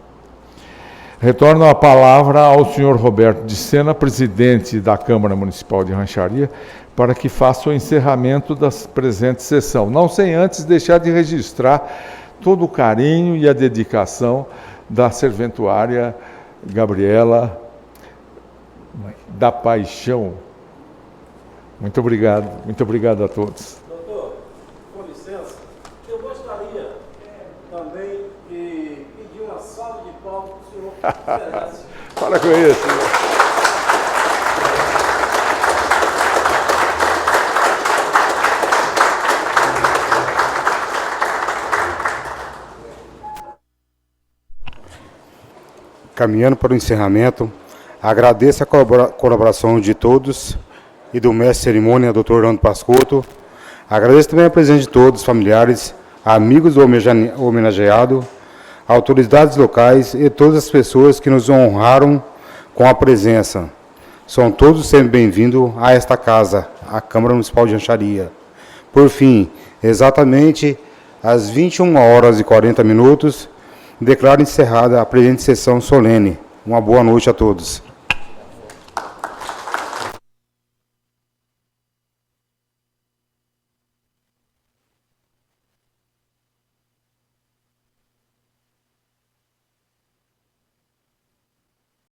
Retorno a palavra ao senhor Roberto de Sena, presidente da Câmara Municipal de Rancharia, para que faça o encerramento da presente sessão. Não sem antes deixar de registrar todo o carinho e a dedicação da serventuária Gabriela da Paixão. Muito obrigado a todos. Doutor, com licença, eu gostaria também de pedir uma salva de palmas para o senhor. Para com isso. Caminhando para o encerramento, agradeço a colaboração de todos e do mestre de cerimônia, Dr. Orlando Pascotto. Agradeço também a presença de todos, familiares, amigos do homenageado, autoridades locais e todas as pessoas que nos honraram com a presença. São todos sempre bem-vindos a esta casa, a Câmara Municipal de Rancharia. Por fim, exatamente às 21h40, declaro encerrada a presente sessão solene. Uma boa noite a todos.